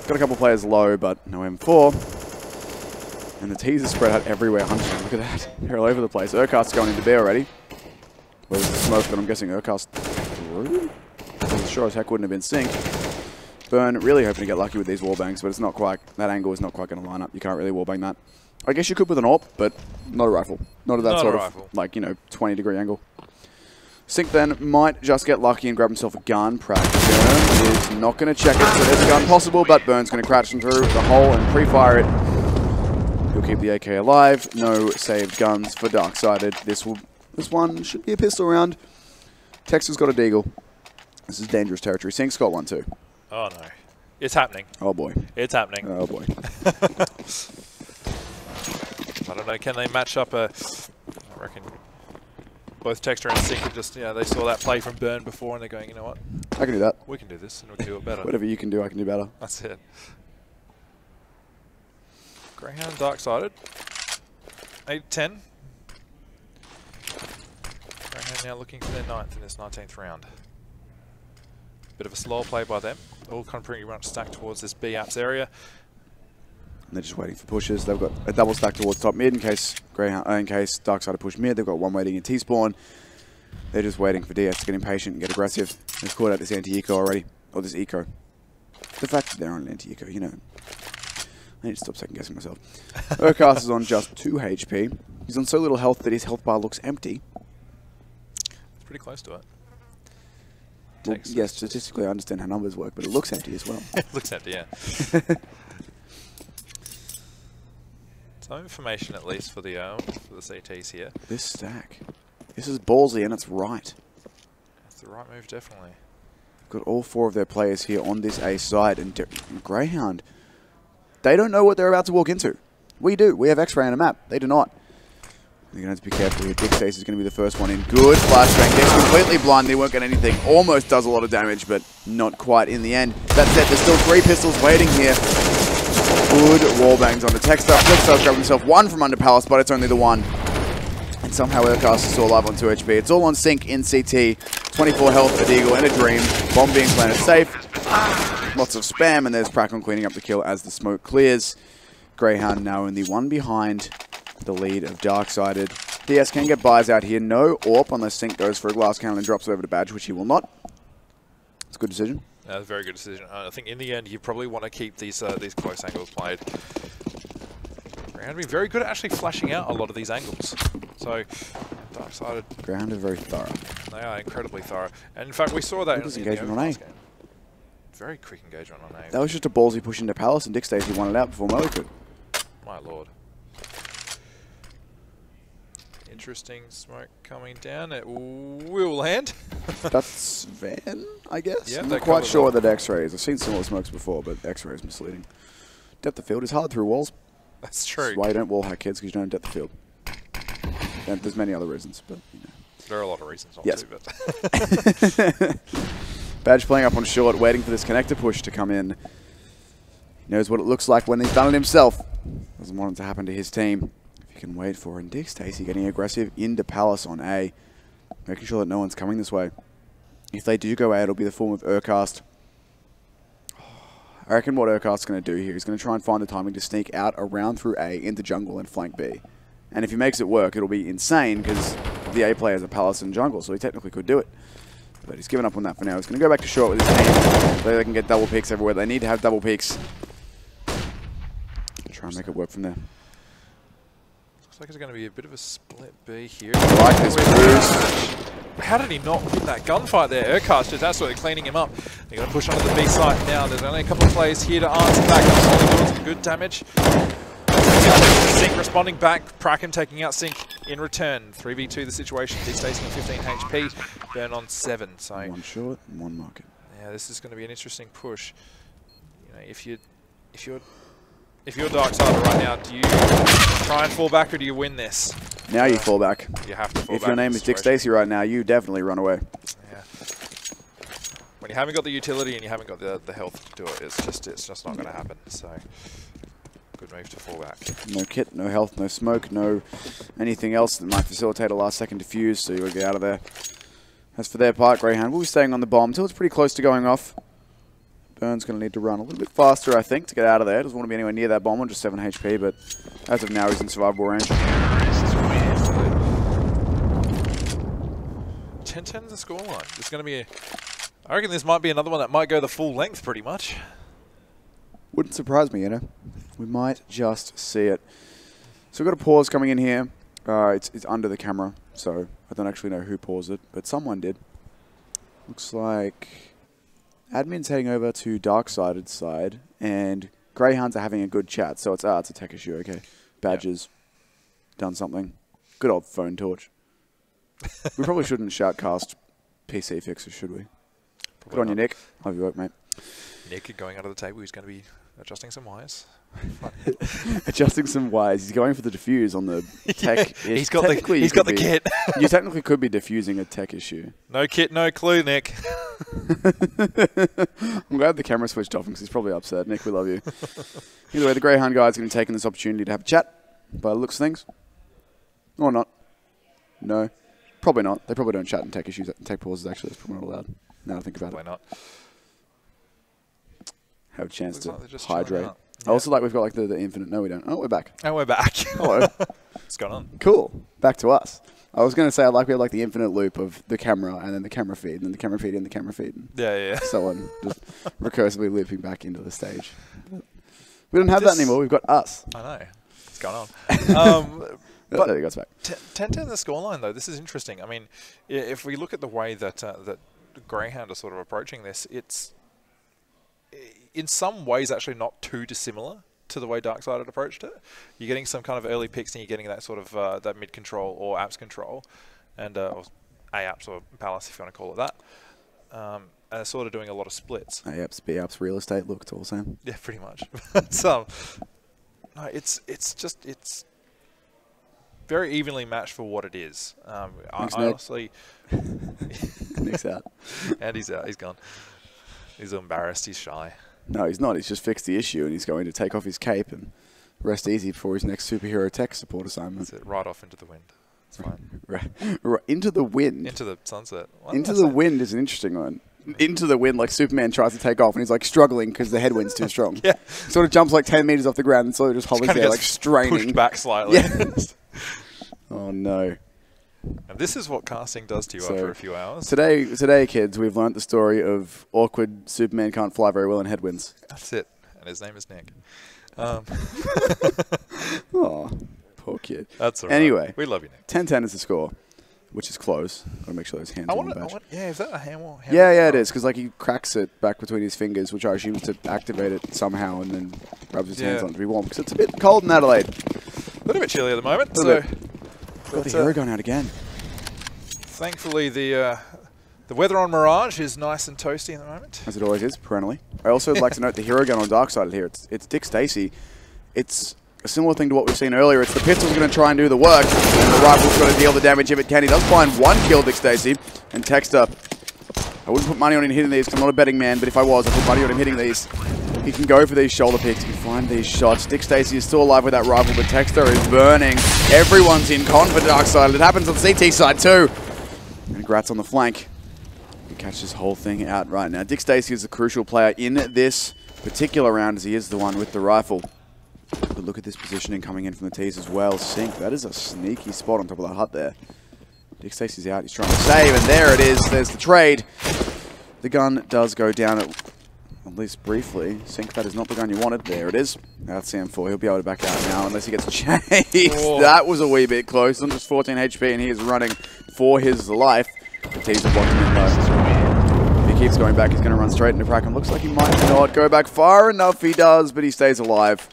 Got a couple players low, but no M4. And the T's are spread out everywhere. Look at that. They're all over the place. Urcast's going into B already. Where's the smoke? But I'm guessing Urcast through? Sure as heck wouldn't have been sync. Burn really hoping to get lucky with these wallbangs, but it's not quite, that angle is not quite going to line up. You can't really wallbang that. I guess you could with an AWP, but not a rifle. Not at that sort of, like, 20-degree angle. Sync then might just get lucky and grab himself a gun. Burn is not going to check it, so there's a gun possible, but Burn's going to crash him through the hole and pre-fire it. He'll keep the AK alive. No saved guns for Darksided. This one should be a pistol round. Texter's got a deagle. This is dangerous territory. Sync's got one too. Oh no. It's happening. Oh boy. It's happening. Oh boy. I don't know, can they match up a... I reckon... both Texture and Sync are just, they saw that play from Burn before and they're going, you know what? I can do that. We can do this and we can do it better. Whatever you can do, I can do better. That's it. Greyhound Dark-Sided. 8-10. Greyhound now looking for their 9th in this 19th round. Bit of a slower play by them. All kind of pretty much stacked towards this B-Apps area. And they're just waiting for pushes. They've got a double stack towards top mid in case Darksided push mid. They've got one waiting in T-spawn. They're just waiting for DS to get impatient and get aggressive. They've caught out this anti-eco already. Or this eco. The fact that they're on an anti-eco, you know. I need to stop second guessing myself. Urcast is on just 2 HP. He's on so little health that his health bar looks empty. It's pretty close to it. Well, yes, statistically I understand how numbers work, but it looks empty as well. It looks empty, yeah. Some information, at least, for the CTs here. This stack. This is ballsy, and it's right. It's the right move, definitely. Got all 4 of their players here on this A side, and Greyhound, they don't know what they're about to walk into. We do. We have X-Ray on a map. They do not. They're going to have to be careful here. Dick Stace is going to be the first one in. Good flashbang. Gets completely blind. They won't get anything. Almost does a lot of damage, but not quite in the end. That said, there's still 3 pistols waiting here. Good wallbangs on the Texter. Flipstar grabbed himself 1 from under Palace, but it's only the 1. And somehow Urcast is still alive on 2 HP. It's all on Sync in CT. 24 health for Deagle and a Dream. Bomb being planted safe. Lots of spam, and there's Prakon cleaning up the kill as the smoke clears. Greyhound now in the 1 behind the lead of Darksided. DS can get buys out here. No AWP unless Sync goes for a glass cannon and drops over to Badge, which he will not. It's a good decision. That's a very good decision. I think in the end, you probably want to keep these close angles played. Greyhound being very good at actually flashing out a lot of these angles. So, Darksided. Greyhound are very thorough. They are incredibly thorough. And in fact, we saw that in the engagement on A. game. Very quick engagement on A. That was just a ballsy push into Palace, and Dick Stacey won it out before Moe could. My lord. Interesting smoke coming down. It will land. That's Van, I guess? Yeah, I'm not quite sure what that X-ray is. I've seen similar smokes before, but X-ray is misleading. Depth of field is hard through walls. That's true. That's why you don't wall hack kids, because you don't have depth of field. And there's many other reasons, but you know. There are a lot of reasons, yes. But Badge playing up on short, waiting for this connector push to come in. He knows what it looks like when he's done it himself. Doesn't want it to happen to his team. If you can wait for it. And Dick Stacey getting aggressive into Palace on A. Making sure that no one's coming this way. If they do go A, it'll be the form of Urcast. I reckon what Urcast's going to do here is going to try and find the timing to sneak out around through A into jungle and flank B. And if he makes it work, it'll be insane because the A players are Palace and jungle, so he technically could do it. But he's given up on that for now. He's going to go back to short with his team so they can get double peaks everywhere. They need to have double peaks. Try and make it work from there. Looks like it's going to be a bit of a split B here. I like this boost. How did he not win that gunfight there? Urcast just absolutely cleaning him up. They're going to push onto the B site now. There's only a couple of players here to answer back. Only doing some good damage. Sync responding back. Prakon taking out Sync in return. 3v2 the situation. Dick Stacey on 15 HP. Burn on 7. So 1 short and 1 market. Yeah, this is going to be an interesting push. You know, if you're Darksider right now, do you try and fall back or do you win this? Now you fall back. You have to fall back. If your name is Dick Stacey right now, you definitely run away. Yeah. When you haven't got the utility and you haven't got the health to do it, it's just not going to happen. So, good move to fall back. No kit, no health, no smoke, no anything else that might facilitate a last second defuse, so you'll get out of there. As for their part, Greyhound will be staying on the bomb until it's pretty close to going off. Burn's going to need to run a little bit faster, I think, to get out of there. Doesn't want to be anywhere near that bomb on just 7 HP, but as of now, he's in survivable range. 10-10 is the scoreline. It's going to be I reckon this might be another one that might go the full length, pretty much. Wouldn't surprise me, you know. We might just see it. So we've got a pause coming in here. It's under the camera, so I don't actually know who paused it, but someone did. Looks like admin's heading over to Darksided's side, and Greyhounds are having a good chat. So it's a tech issue, okay. Badges, done something. Good old phone torch. We probably shouldn't shoutcast PC fixes, should we? Good on you, Nick. Love your work, mate. Nick going under the table. He's going to be Adjusting some wires. Adjusting some wires. He's going for the diffuse on the tech. Yeah, he's got the kit. You technically could be diffusing a tech issue. No kit, no clue, Nick. I'm glad the camera switched off because he's probably upset. Nick, we love you. Either way, the Greyhound guys are going to take this opportunity to have a chat by the looks of things. Or not. No. Probably not. They probably don't chat in tech issues. Tech pauses, actually. It's probably not allowed. Now I think about it. Probably not. Have a chance to Like hydrate. Yeah. I also like we've got like the infinite. No, we don't. Oh, we're back. And we're back. Hello. What's going on? Cool. Back to us. I was going to say I like we have like the infinite loop of the camera and then the camera feed and then the camera feed and the camera feed. And Yeah. so on. Just recursively looping back into the stage. But we don't have that anymore. We've got us. I know. What's going on? But there it goes back. 10-10 the scoreline, though. This is interesting. I mean, if we look at the way that that Greyhound are sort of approaching this, it's in some ways actually not too dissimilar to the way Darkside had approached it. You're getting some kind of early picks and you're getting that sort of that mid control or apps control, and or A-apps or Palace if you want to call it that. And they're sort of doing a lot of splits. A-apps, B-apps, real estate, look, it's all the same. Yeah, pretty much. No, it's very evenly matched for what it is. I honestly... Nick's out. And he's out. He's gone. He's embarrassed. He's shy. No, he's not. He's just fixed the issue and he's going to take off his cape and rest easy before his next superhero tech support assignment. That's it. Right off into the wind. It's fine. Right. Into the wind. Into the sunset. Into the wind is an interesting one. Into the wind, like Superman tries to take off and he's like struggling because the headwind's too strong. Yeah. Sort of jumps like 10 meters off the ground and sort of just hovers there like straining. Pushed back slightly. Yeah. Oh no. And this is what casting does to you after a few hours. Today, kids, we've learnt the story of awkward Superman can't fly very well in headwinds. That's it. And his name is Nick. Oh, poor kid. That's all right. Anyway, we love you, Nick. 10-10 is the score, which is close. Got to make sure those hands are on the badge. Yeah, is that a hammer? Yeah, it is, because like he cracks it back between his fingers, which I assume is to activate it somehow, and then rubs his hands on it to be warm, because it's a bit cold in Adelaide. A little bit chilly at the moment. Got the hero gun out again. Thankfully, the weather on Mirage is nice and toasty at the moment. As it always is, perennially. I also would like to note the hero gun on Darkside here. It's Dick Stacey. It's a similar thing to what we've seen earlier. It's the pistol's going to try and do the work, and the rifle's going to deal the damage if it can. He does find one kill, Dick Stacey. And Texter, I wouldn't put money on him hitting these because I'm not a betting man, but if I was, I'd put money on him hitting these. He can go for these shoulder picks. He can find these shots. Dick Stacey is still alive with that rifle, but Texter is burning. Everyone's in con for Darkside. It happens on CT side too. And Gratz on the flank. He catch this whole thing out right now. Dick Stacey is a crucial player in this particular round as he is the one with the rifle. But look at this positioning coming in from the tees as well. Sync, that is a sneaky spot on top of that hut there. Dick Stacey's out, he's trying to save, and there it is. There's the trade. The gun does go down at least briefly. Sync, that is not the gun you wanted. There it is. That's Sam4. He'll be able to back out now unless he gets chased. Oh. That was a wee bit close. On just 14 HP and he is running for his life. The teams are blocking him though. If he keeps going back, he's going to run straight into Kraken. Looks like he might not go back far enough. He does, but he stays alive.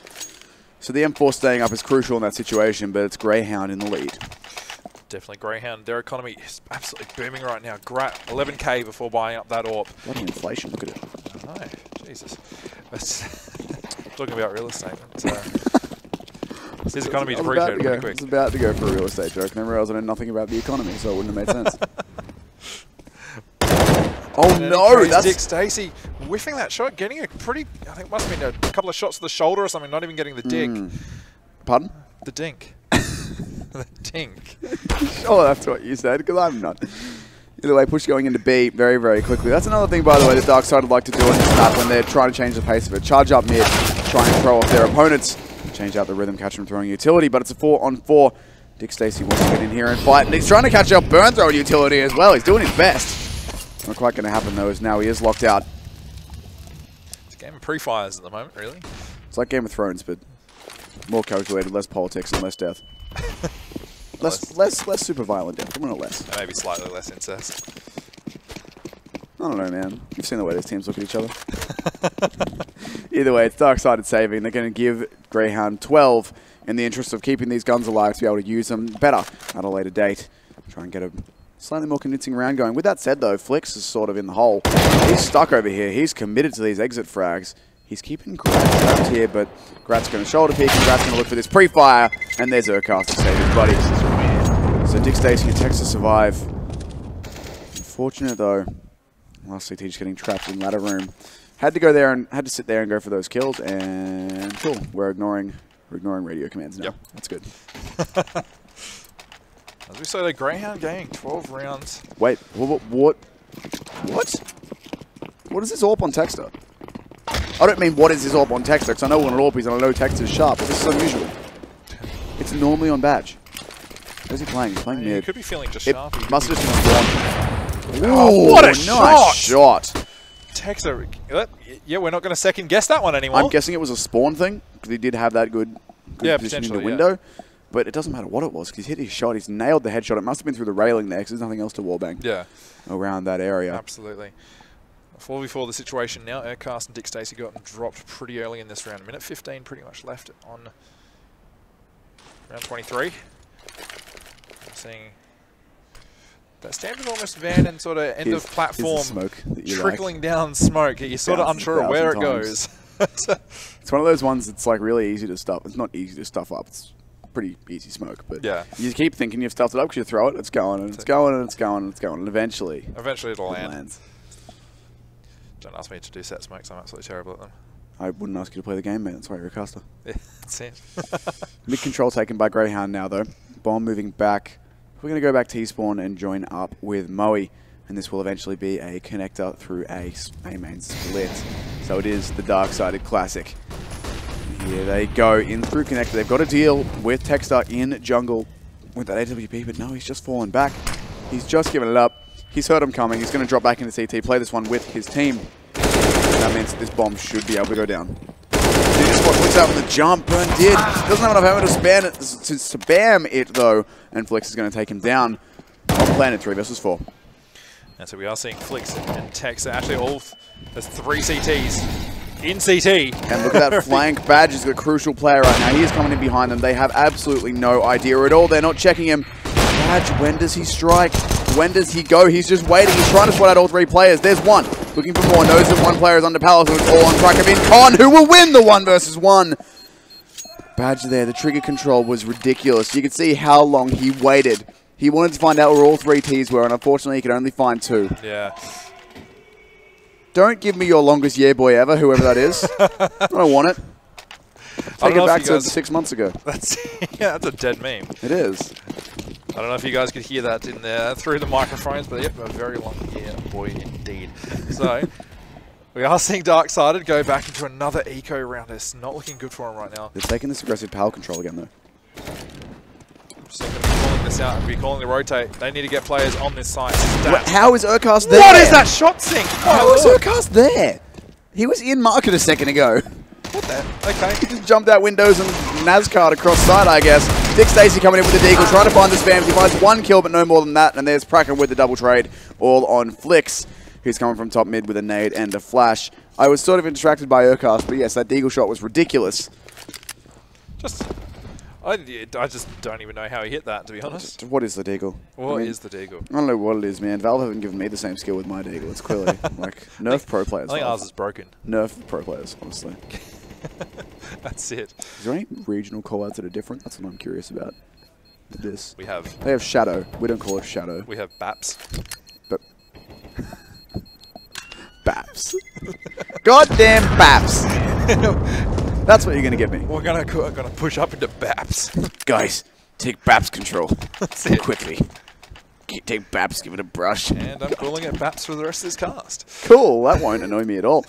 So the M4 staying up is crucial in that situation, but it's Greyhound in the lead. Definitely Greyhound. Their economy is absolutely booming right now. 11k before buying up that AWP. Bloody inflation, look at it. I know, Jesus. Talking about real estate. His economy depreciated pretty quick. I was about to go for a real estate joke, and then realised I know nothing about the economy, so it wouldn't have made sense. Oh no, that's Dick Stacey whiffing that shot, getting a pretty, I think it must have been a couple of shots to the shoulder or something, not even getting the dink. Pardon? The dink. The dink. Oh, that's what you said, because I'm not. Either way, push going into B very, very quickly. That's another thing, by the way, that Darkside would like to do in this map when they're trying to change the pace of it. Charge up mid, try and throw off their opponents. Change out the rhythm, catch them throwing utility, but it's a 4-on-4. Dick Stacey wants to get in here and fight, and he's trying to catch up Burn throwing utility as well. He's doing his best. Not quite going to happen, though, as now he is locked out. It's a game of pre-fires at the moment, really. It's like Game of Thrones, but more calculated, less politics, and less death. less super violent death, but not less. And maybe slightly less incest. I don't know, man. You've seen the way these teams look at each other. Either way, it's Darkside saving. They're going to give Greyhound 12 in the interest of keeping these guns alive to be able to use them better at a later date. Try and get a slightly more convincing round going. With that said, though, Flix is sort of in the hole. He's stuck over here. He's committed to these exit frags. He's keeping Grat trapped here, but Grat's going to shoulder pick, and Grat's going to look for this pre-fire, and there's Urcast to save his buddy. So Dick Stacey attempts to survive. Unfortunate though, last CT just getting trapped in ladder room. Had to sit there and go for those kills, and cool, we're ignoring radio commands now. Yep. That's good. As we say, the Greyhound gang, 12 rounds. Wait, what? What is this AWP on Texter? I don't mean what is this AWP on Texter, because I know what an AWP is and I know Texter's sharp, but this is unusual. It's normally on Badge. Where's he playing? He's playing mid. He could be feeling just sharp. It must have just been spawned. Oh, what a nice shot! Texter, yeah, we're not going to second guess that one anymore. I'm guessing it was a spawn thing, because he did have that good position in the window. Yeah. But it doesn't matter what it was, because he's hit his shot. He's nailed the headshot. It must have been through the railing there, because there's nothing else to wallbang around that area. Absolutely. 4v4 the situation now. Urcast and Dick Stacey got dropped pretty early in this round. Minute 15 pretty much left on round 23. I'm seeing that standard almost van and sort of end of platform trickling down smoke. You're sort of unsure of where it goes. It's one of those ones that's like really easy to stuff. It's not easy to stuff up. It's pretty easy smoke, but you keep thinking you've stuffed it up because you throw it, it's going, and it's going, and it's going, and it's going, and eventually it'll land. Don't ask me to do set smokes, I'm absolutely terrible at them. I wouldn't ask you to play the game, man. That's why you're a caster. Yeah, that's it. Mid control taken by Greyhound now, though. Bomb moving back. We're going to go back T-spawn and join up with Moe, and this will eventually be a connector through a main split. So it is the Dark-Sided Classic. Here they go in through connector. They've got to deal with Texter in jungle with that AWP, but no, he's just fallen back. He's just given it up. He's heard him coming. He's going to drop back into CT, play this one with his team. That means that this bomb should be able to go down. He just looks out with the jump, and did. Doesn't have enough ammo to spam it, though. And Flix is going to take him down on planet 3 versus 4. And so we are seeing Flix and Tex actually all, there's 3 CTs in CT. And look at that flank. Badge is the crucial player right now. He is coming in behind them. They have absolutely no idea at all. They're not checking him. Badge, when does he strike? When does he go? He's just waiting. He's trying to spot out all 3 players. There's one. Looking for more. Knows that one player is under pallet, so it's all on track of Incon, who will win the 1 versus 1. Badge there. The trigger control was ridiculous. You can see how long he waited. He wanted to find out where all 3 Ts were, and unfortunately he could only find 2. Yeah. Don't give me your longest year boy ever, whoever that is. I don't want it. Take it back to 6 months ago. That's that's a dead meme. It is. I don't know if you guys could hear that in there through the microphones, but yep, a very long year boy indeed. So we are seeing Dark-Sided go back into another eco round. It's not looking good for him right now. They're taking this aggressive power control again, though. I'm just going to be calling this out and be calling the rotate. They need to get players on this side. How is Urcast there? What is that shot sync? How is Urcast there? He was in market a second ago. What the? Okay. He just jumped out windows and NASCAR across side, I guess. Dick Stacey coming in with the deagle, trying to find the spams. He finds 1 kill, but no more than that. And there's Pracker with the double trade, all on Flix, who's coming from top mid with a nade and a flash. I was sort of distracted by Urcast, but yes, that deagle shot was ridiculous. I just don't even know how he hit that, to be honest. What is the deagle? What is the deagle? I don't know what it is, man. Valve haven't given me the same skill with my deagle. It's clearly like nerf pro players. I think ours is broken. Nerf pro players, honestly. That's it. Is there any regional callouts that are different? That's what I'm curious about. This. We have. They have Shadow. We don't call it Shadow. We have Baps. But Baps. Goddamn Baps. That's what you're gonna give me. We're gonna push up into Baps. Guys, take Baps control. That's it. Quickly. Take Baps, give it a brush. And I'm calling it Baps for the rest of this cast. Cool, that won't annoy me at all.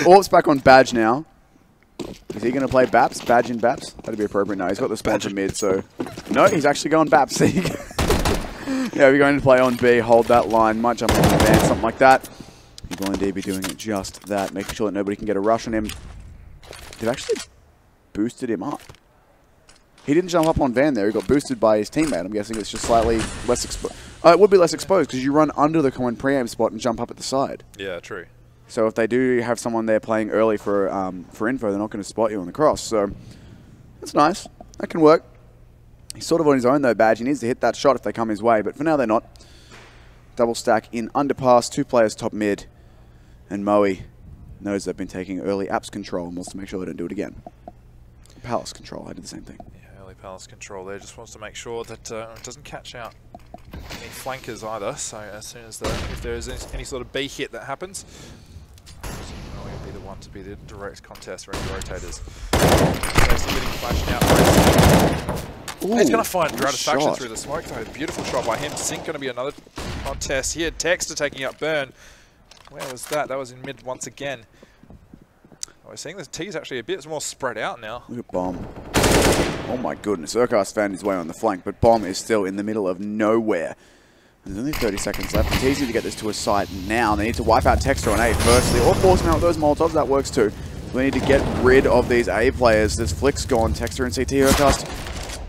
Orb's back on Badge now. Is he going to play Baps? Badge and Baps? That'd be appropriate. No, he's got the spawn for mid, so... No, he's actually going Baps. Yeah, we're going to play on B, hold that line, might jump on the van, something like that. He will indeed be doing just that, making sure that nobody can get a rush on him. They've actually boosted him up. He didn't jump up on van there, he got boosted by his teammate. I'm guessing it's just slightly less exposed. It would be less exposed because you run under the common pre-aim spot and jump up at the side. Yeah, true. So if they do have someone there playing early for info, they're not going to spot you on the cross. So that's nice. That can work. He's sort of on his own though, Badge. He needs to hit that shot if they come his way, but for now they're not. Double stack in underpass, 2 players top mid, and Moe knows they've been taking early apps control and wants to make sure they don't do it again. Palace control, I did the same thing. Yeah, early Palace control there, just wants to make sure that it doesn't catch out any flankers either, so as soon as if there is any sort of B hit that happens, he'll be the one to be the direct contest for any rotators. Stacey getting flashed out. Ooh, he's going to find Gratisfaction shot. through the smoke though. Beautiful shot by him. Sync going to be another contest here. Texter taking up Burn. Where was that? That was in mid once again. We're seeing the T is actually a bit more spread out now. Look at Bomb. Oh my goodness, Urkast found his way on the flank, but Bomb is still in the middle of nowhere. There's only 30 seconds left. The T's need to get this to a site now. They need to wipe out Texter on A firstly, or force him out with those Molotovs. That works too. We need to get rid of these A players. There's Flick's gone. Texter and CT. Urkast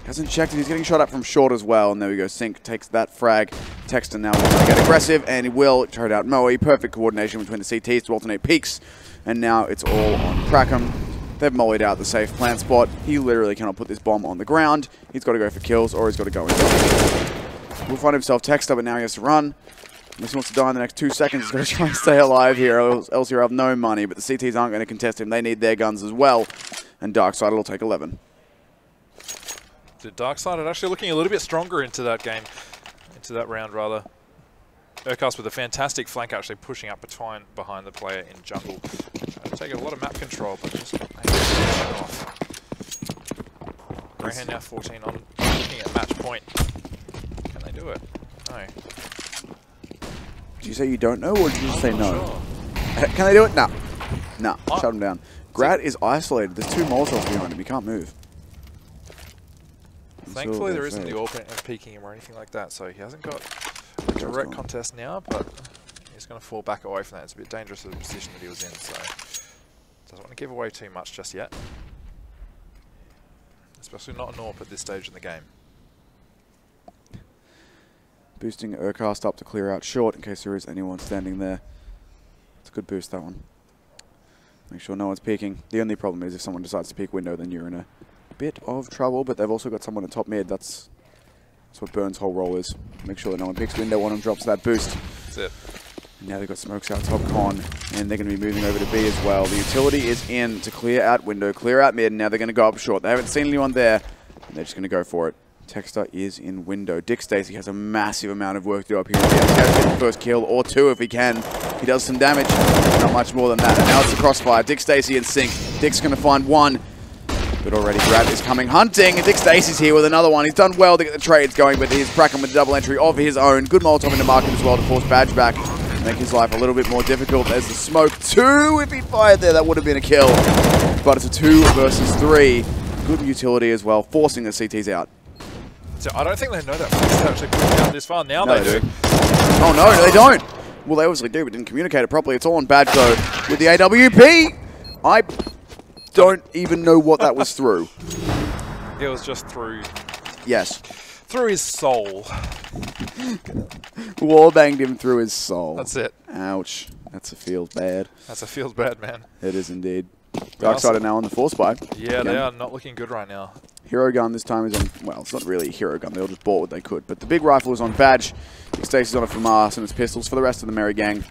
hasn't checked it. He's getting shot up from short as well. And there we go. Sync takes that frag. Texter now wants to get aggressive, and he will turn out Moe. Perfect coordination between the CTs to alternate peaks. And now it's all on Crackham. They've mollied out the safe plant spot. He literally cannot put this bomb on the ground. He's got to go for kills, or he's got to go inside. Will find himself Texter, but now he has to run. Unless he wants to die in the next 2 seconds, he's got to try and stay alive here, else he'll have no money. But the CTs aren't going to contest him. They need their guns as well. And Darksider will take 11. The Darksider actually looking a little bit stronger into that game, into that round rather. Urkast with a fantastic flank actually pushing up behind the player in jungle. Taking a lot of map control, but just off. Greyhound now 14 on, looking at match point. Can they do it? No. Did you say you don't know, or did you say no? Sure. Can they do it? No. No. Shut him down. Grad is isolated. There's 2 Molotovs behind him. He can't move. Thankfully, there isn't the AWP and peeking him or anything like that, so he hasn't got a direct contest now, but he's going to fall back away from that. It's a bit dangerous of the position that he was in, so doesn't want to give away too much just yet. Especially not an AWP at this stage in the game. Boosting Urkast up to clear out short in case there is anyone standing there. It's a good boost, that one. Make sure no one's peeking. The only problem is if someone decides to peek window, then you're in a bit of trouble, but they've also got someone at top mid. That's what Burn's whole role is. Make sure that no one peeks window on and drops that boost. That's it. And now they've got smokes out top con, and they're going to be moving over to B as well. The utility is in to clear out window, clear out mid, and now they're going to go up short. They haven't seen anyone there, and they're just going to go for it. Texter is in window. Dick Stacey has a massive amount of work to do up here. He has to get the first kill, or 2 if he can. He does some damage, not much more than that. And now it's a crossfire. Dick Stacey in sync. Dick's going to find 1. But already Grad is coming hunting, and Dick Stacey's here with another one. He's done well to get the trades going, but he's cracking with a double entry of his own. Good Molotov in the market as well to force Badge back, make his life a little bit more difficult. There's the smoke. 2, if he fired there, that would have been a kill. But it's a 2 versus 3. Good utility as well, forcing the CTs out. So I don't think they know that Flick's actually pushed down this far. Now they do. Oh no, they don't. Well, they obviously do, but didn't communicate it properly. It's all on Badge though with the AWP. I don't even know what that was through. It was just through. Yes. Through his soul. Wall banged him through his soul. That's it. Ouch. That's a feels bad. That's a feels bad, man. It is indeed. Darksider now on the force buy. Yeah, they are not looking good right now. Hero gun this time is on, well, it's not really a hero gun. They all just bought what they could. But the big rifle is on Badge. Stacey's on a FAMAS, and it's pistols for the rest of the merry gang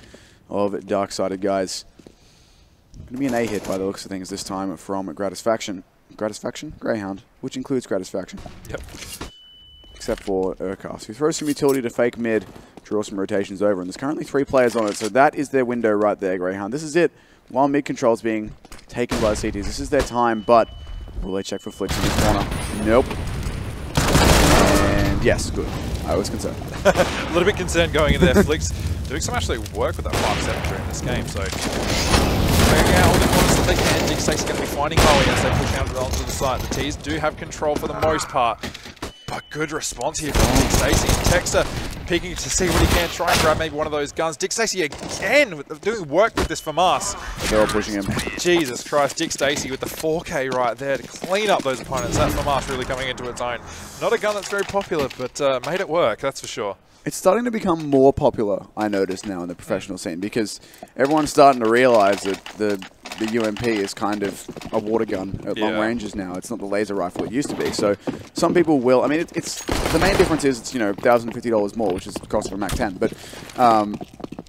of Darksider guys. Going to be an A hit by the looks of things this time from Gratisfaction. Gratisfaction? Greyhound, which includes Gratisfaction. Yep. Except for Urkast, who throws some utility to fake mid, draw some rotations over, and there's currently 3 players on it, so that is their window right there, Greyhound. This is it. While mid control is being taken by the CTs, this is their time, but will they check for Flicks in this corner? Nope. And yes, good. I was concerned. A little bit concerned going in there. Flicks doing some actually work with that 5-7 during this game, so figuring out all the corners that they can. Dick Stacey's going to be finding Moe as they push out onto the side. The T's do have control for the most part, but good response here from Dick Stacey. Texter peeking to see what he can, try and grab maybe one of those guns. Dick Stacey again with doing work with this FAMAS. They're all pushing him. Jesus Christ, Dick Stacey with the 4K right there to clean up those opponents. That FAMAS really coming into its own. Not a gun that's very popular, but made it work, that's for sure. It's starting to become more popular, I notice now in the professional scene, because everyone's starting to realize that the UMP is kind of a water gun at long ranges now. It's not the laser rifle it used to be. So some people will, I mean, it's the main difference is it's, you know, $1,050 more, which is the cost of a MAC-10. But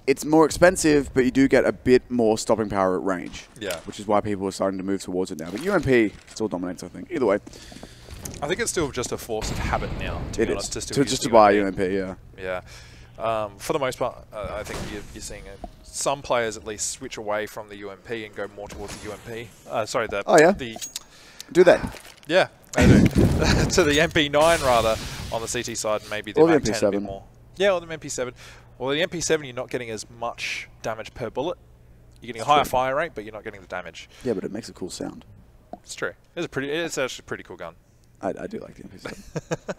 it's more expensive, but you do get a bit more stopping power at range. Yeah. Which is why people are starting to move towards it now. But UMP still dominates, I think. Either way. I think it's still just a force of habit now, to be honest. Just to buy UMP, yeah. Yeah. For the most part, I think you're seeing some players at least switch away from the UMP and go more towards the UMP. Sorry, the... Oh, yeah? Do they? Yeah, they do. To the MP9, rather, on the CT side, maybe the MP7. a bit more. Yeah, or the MP7. Well, the MP7, you're not getting as much damage per bullet. You're getting a higher fire rate, but you're not getting the damage. Yeah, but it makes a cool sound. It's true. It's actually a pretty cool gun. I do like the MP7.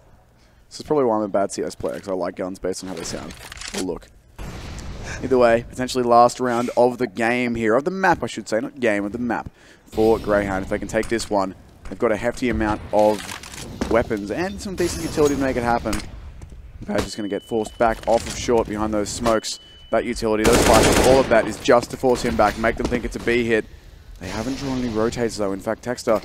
This is probably why I'm a bad CS player, because I like guns based on how they sound or look. Either way, potentially last round of the game here, of the map, I should say, not game, of the map for Greyhound. If they can take this one, they've got a hefty amount of weapons and some decent utility to make it happen. Badge is going to get forced back off of short behind those smokes. That utility, those flashes, all of that is just to force him back, make them think it's a B hit. They haven't drawn any rotates though. In fact, Texter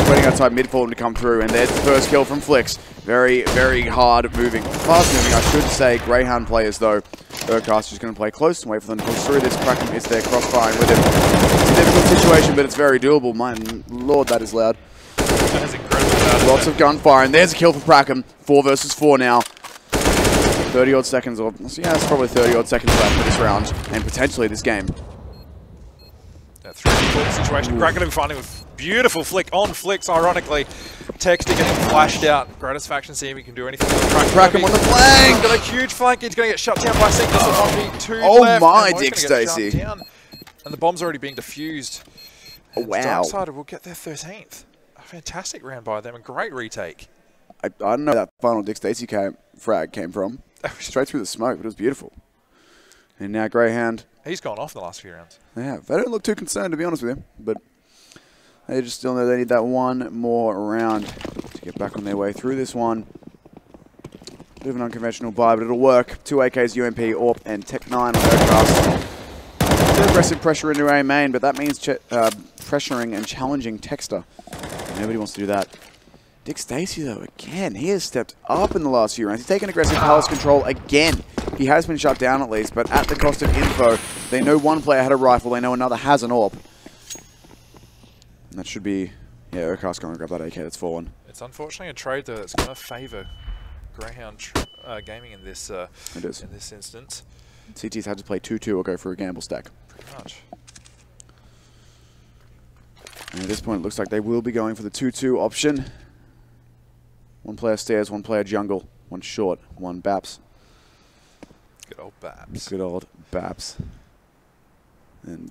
waiting outside mid for him to come through, and there's the first kill from Flix. Very, very hard moving. Fast moving, I should say. Greyhound players though. Urcast is going to play close and wait for them to push through this. Kraken is there crossfiring with him. It's a difficult situation, but it's very doable. My lord, that is loud. That is incredibly loud. Lots of gunfire, and there's a kill for Prakem. 4 versus 4 now. 30-odd seconds, or yeah, it's probably 30-odd seconds left for this round, and potentially this game. That 3v4 situation. Kraken will be finding a beautiful flick on Flix, ironically. Texter getting flashed out. Gratisfaction see if he can do anything. Prakem on the flank! Got a huge flank. He's going to get shut down by Cygnus. Oh my, Dick Stacey. And the bomb's already being defused. Oh, wow. Darksider will get their 13th. A fantastic round by them. A great retake. I don't know where that final Dick Stacey frag came from. Straight through the smoke, but it was beautiful. And now Greyhound. He's gone off in the last few rounds. They have. They don't look too concerned, to be honest with you. But they just still know they need that one more round to get back on their way through this one. Bit of an unconventional buy, but it'll work. 2 AKs, UMP, AWP, and Tech 9 on Urcast. Bit aggressive pressure into A main, but that means pressuring and challenging Texter. Nobody wants to do that. Dick Stacey, though, again, he has stepped up in the last few rounds. He's taken aggressive palace control again. He has been shut down at least, but at the cost of info. They know one player had a rifle, they know another has an AWP. And that should be, yeah, Urcast going to grab that AK that's fallen. It's unfortunately a trade, though, that's going to favour Greyhound Gaming in this instance. CT's had to play 2-2 or go for a gamble stack. Pretty much. And at this point, it looks like they will be going for the 2-2 option. 1 player stairs, 1 player jungle, 1 short, 1 Baps. Good old Baps. Good old Baps. And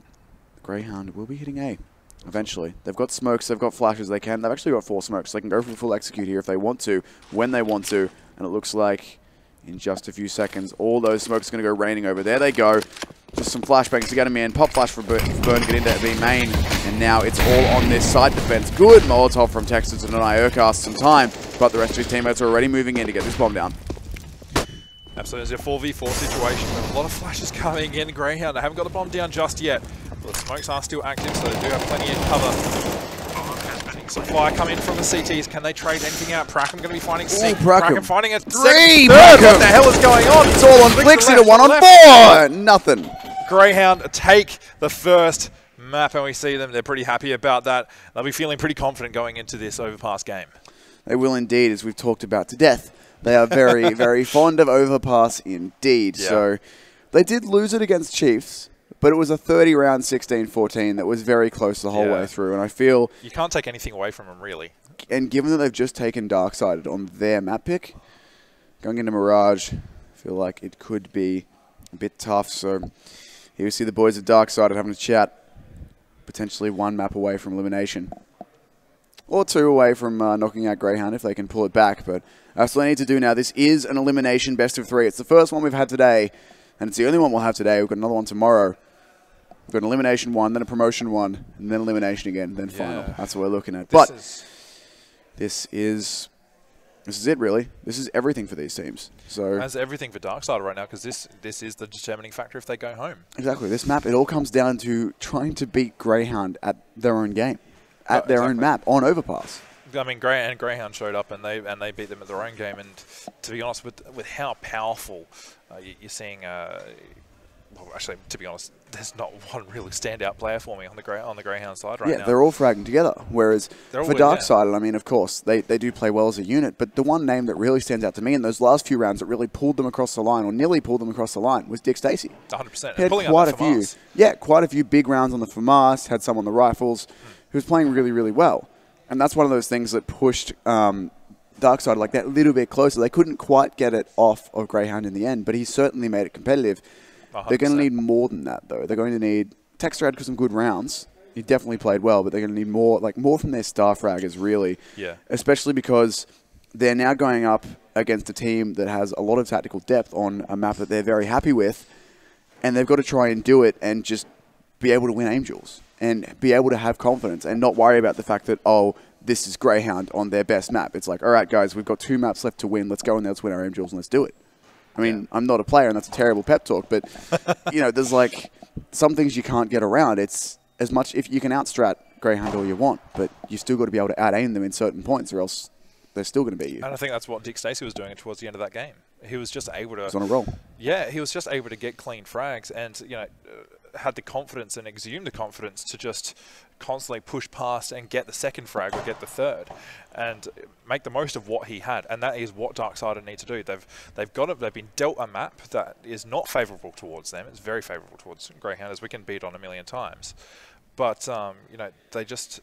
Greyhound will be hitting A eventually. They've got smokes, they've got flashes, they've actually got 4 smokes. So they can go for the full execute here if they want to, when they want to. And it looks like in just a few seconds, all those smokes are going to go raining over. There they go. Just some flashbangs to get him in. Pop flash for Burn to get into B main. And now it's all on this side defense. Good Molotov from Texas to deny Urcast some time. But the rest of his teammates are already moving in to get this bomb down. Absolutely. It's a 4v4 situation with a lot of flashes coming in. Greyhound, they haven't got the bomb down just yet. But the smokes are still active, so they do have plenty of cover. Some fire coming in from the CTs. Can they trade anything out? Prakem going to be finding six. Prakem finding a 3. What the hell is going on? It's all on Flix into 1-on-4. Nothing. Greyhound take the first map, and we see them. They're pretty happy about that. They'll be feeling pretty confident going into this Overpass game. They will indeed, as we've talked about to death. They are very, very fond of Overpass indeed. Yeah. So they did lose it against Chiefs, but it was a 30-round 16-14 that was very close the whole way through. And I feel... You can't take anything away from them, really. And given that they've just taken Darksided on their map pick, going into Mirage, I feel like it could be a bit tough. So here we see the boys at Darksided having a chat. Potentially 1 map away from elimination. Or 2 away from knocking out Greyhound if they can pull it back. But that's what they need to do now. This is an elimination best of 3. It's the first one we've had today. And it's the only one we'll have today. We've got another one tomorrow. We've got an elimination 1, then a promotion 1, and then elimination again, then final. That's what we're looking at. This is it, really. This is everything for these teams. So that's everything for Darksider right now, because this is the determining factor if they go home. Exactly. This map, it all comes down to trying to beat Greyhound at their own game, at their own map on Overpass. I mean, Greyhound showed up and they beat them at their own game. And to be honest, with how powerful you're seeing well, actually, to be honest, there's not one really standout player for me on the Greyhound side right now. Yeah, they're all fragging together. Whereas They're all for good, yeah. Darksided, I mean, of course, they do play well as a unit, but the one name that really stands out to me in those last few rounds that really pulled them across the line, or nearly pulled them across the line, was Dick Stacey. 100%. He had Pulling out quite that a few. FAMAS. Yeah, quite a few big rounds on the FAMAS, had some on the rifles. He was playing really, really well. And that's one of those things that pushed Darksided like that little bit closer. They couldn't quite get it off of Greyhound in the end, but he certainly made it competitive. 100%. They're going to need more than that, though. They're going to need... Texter had some good rounds. He definitely played well, but they're going to need more, more from their star fraggers, really. Yeah. Especially because they're now going up against a team that has a lot of tactical depth on a map that they're very happy with, and they've got to try and do it and just be able to win aim duels and be able to have confidence and not worry about the fact that, oh, this is Greyhound on their best map. It's like, all right, guys, we've got 2 maps left to win. Let's go in there, let's win our aim duels, and let's do it. I mean, I'm not a player, and that's a terrible pep talk, but, there's some things you can't get around. It's as much, if you can outstrat Greyhound all you want, but you still got to be able to out-aim them in certain points, or else they're still going to beat you. And I think that's what Dick Stacey was doing towards the end of that game. He was just able to... He's on a roll. Yeah, he was just able to get clean frags and, had the confidence and exhumed the confidence to just constantly push past and get the second frag or get the third and make the most of what he had. And that is what Darksided need to do. They've been dealt a map that is not favourable towards them. It's very favourable towards Greyhound, as we can beat on a million times. But, they just...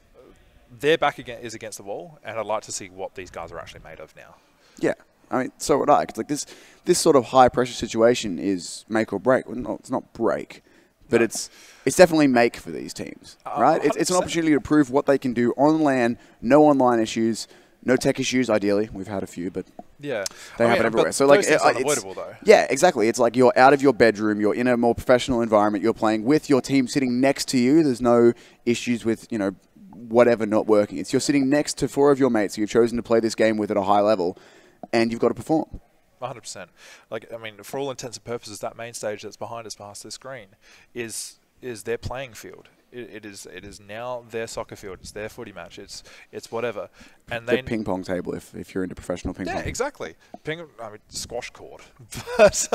Their back is against the wall, and I'd like to see what these guys are actually made of now. Yeah. I mean, so would I. It's like this sort of high-pressure situation is make or break. Well, no, it's not break. But it's definitely make for these teams, right? It's an opportunity to prove what they can do on LAN, no online issues, no tech issues, ideally. We've had a few, but yeah, they happen everywhere. So those things are unavoidable, though. Yeah, exactly. It's like you're out of your bedroom, you're in a more professional environment, you're playing with your team sitting next to you. There's no issues with, whatever not working. It's you're sitting next to 4 of your mates who you've chosen to play this game with at a high level, and you've got to perform. 100%. For all intents and purposes, that main stage that's behind us past the screen is their playing field. It is now their soccer field. It's their footy match. It's whatever. And the ping pong table if you're into professional ping pong. Yeah, exactly. Squash court. But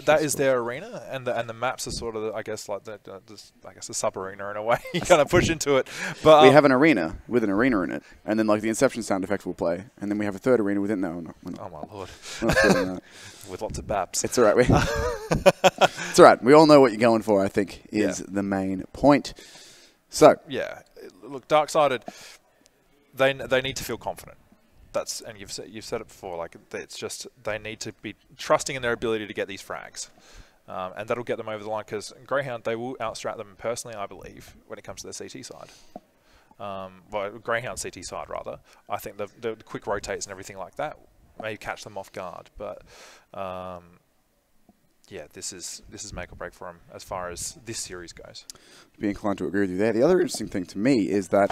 that is their arena, and the maps are sort of the sub arena in a way. You kind of push into it. But we have an arena with an arena in it, and then the Inception sound effects will play, and then we have a third arena within there. Oh my lord! With lots of baps. It's all right. It's all right. We all know what you're going for. I think is the main point. So yeah, look, Darksided. They need to feel confident. And you've said it before. It's just they need to be trusting in their ability to get these frags, and that'll get them over the line. Because Greyhound, they will outstrat them personally, I believe, when it comes to their CT side. Greyhound CT side rather. I think the quick rotates and everything like that may catch them off guard, but this is make or break for them as far as this series goes. Be inclined to agree with you there. The other interesting thing to me is that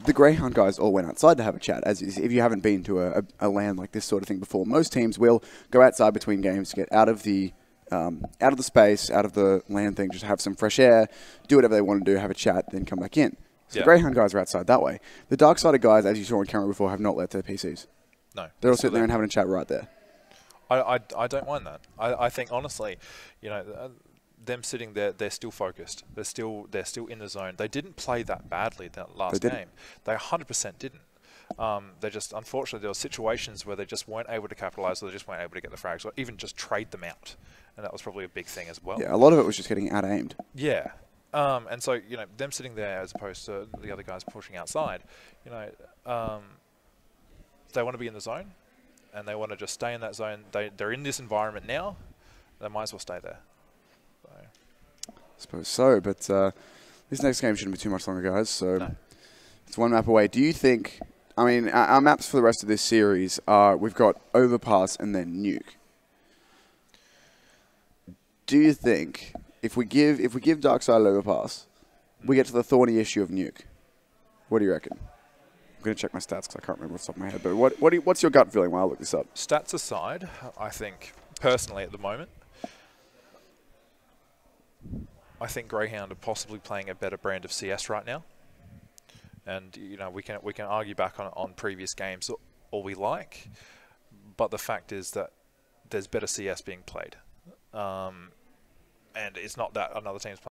the Greyhound guys all went outside to have a chat. As if you haven't been to a LAN like this sort of thing before, most teams will go outside between games to get out of the space, out of the LAN thing, just have some fresh air, do whatever they want to do, have a chat, then come back in. So the Greyhound guys are outside that way. The Darksided guys, as you saw on camera before, have not left their PCs. No, they're all sitting there and having a chat right there. I don't mind that. I think honestly, them sitting there, they're still focused. They're still in the zone. They didn't play that badly that last game. They 100% didn't. They just, unfortunately, there were situations where they just weren't able to capitalize, or they just weren't able to get the frags, or even just trade them out. And that was probably a big thing as well. Yeah, a lot of it was just getting out-aimed. Yeah. And so, them sitting there as opposed to the other guys pushing outside, they want to be in the zone, and they want to just stay in that zone. They're in this environment now. They might as well stay there. I suppose so, but this next game shouldn't be too much longer, guys. So it's 1 map away. Do you think? I mean, our maps for the rest of this series are we've got Overpass and then Nuke. Do you think if we give Darksided Overpass, we get to the thorny issue of Nuke? What do you reckon? I'm going to check my stats because I can't remember off the top of my head. But what's your gut feeling while I look this up? Stats aside, I think personally at the moment, I think Greyhound are possibly playing a better brand of CS right now, and we can argue back on previous games all we like, but the fact is that there's better CS being played. and it's not that another team's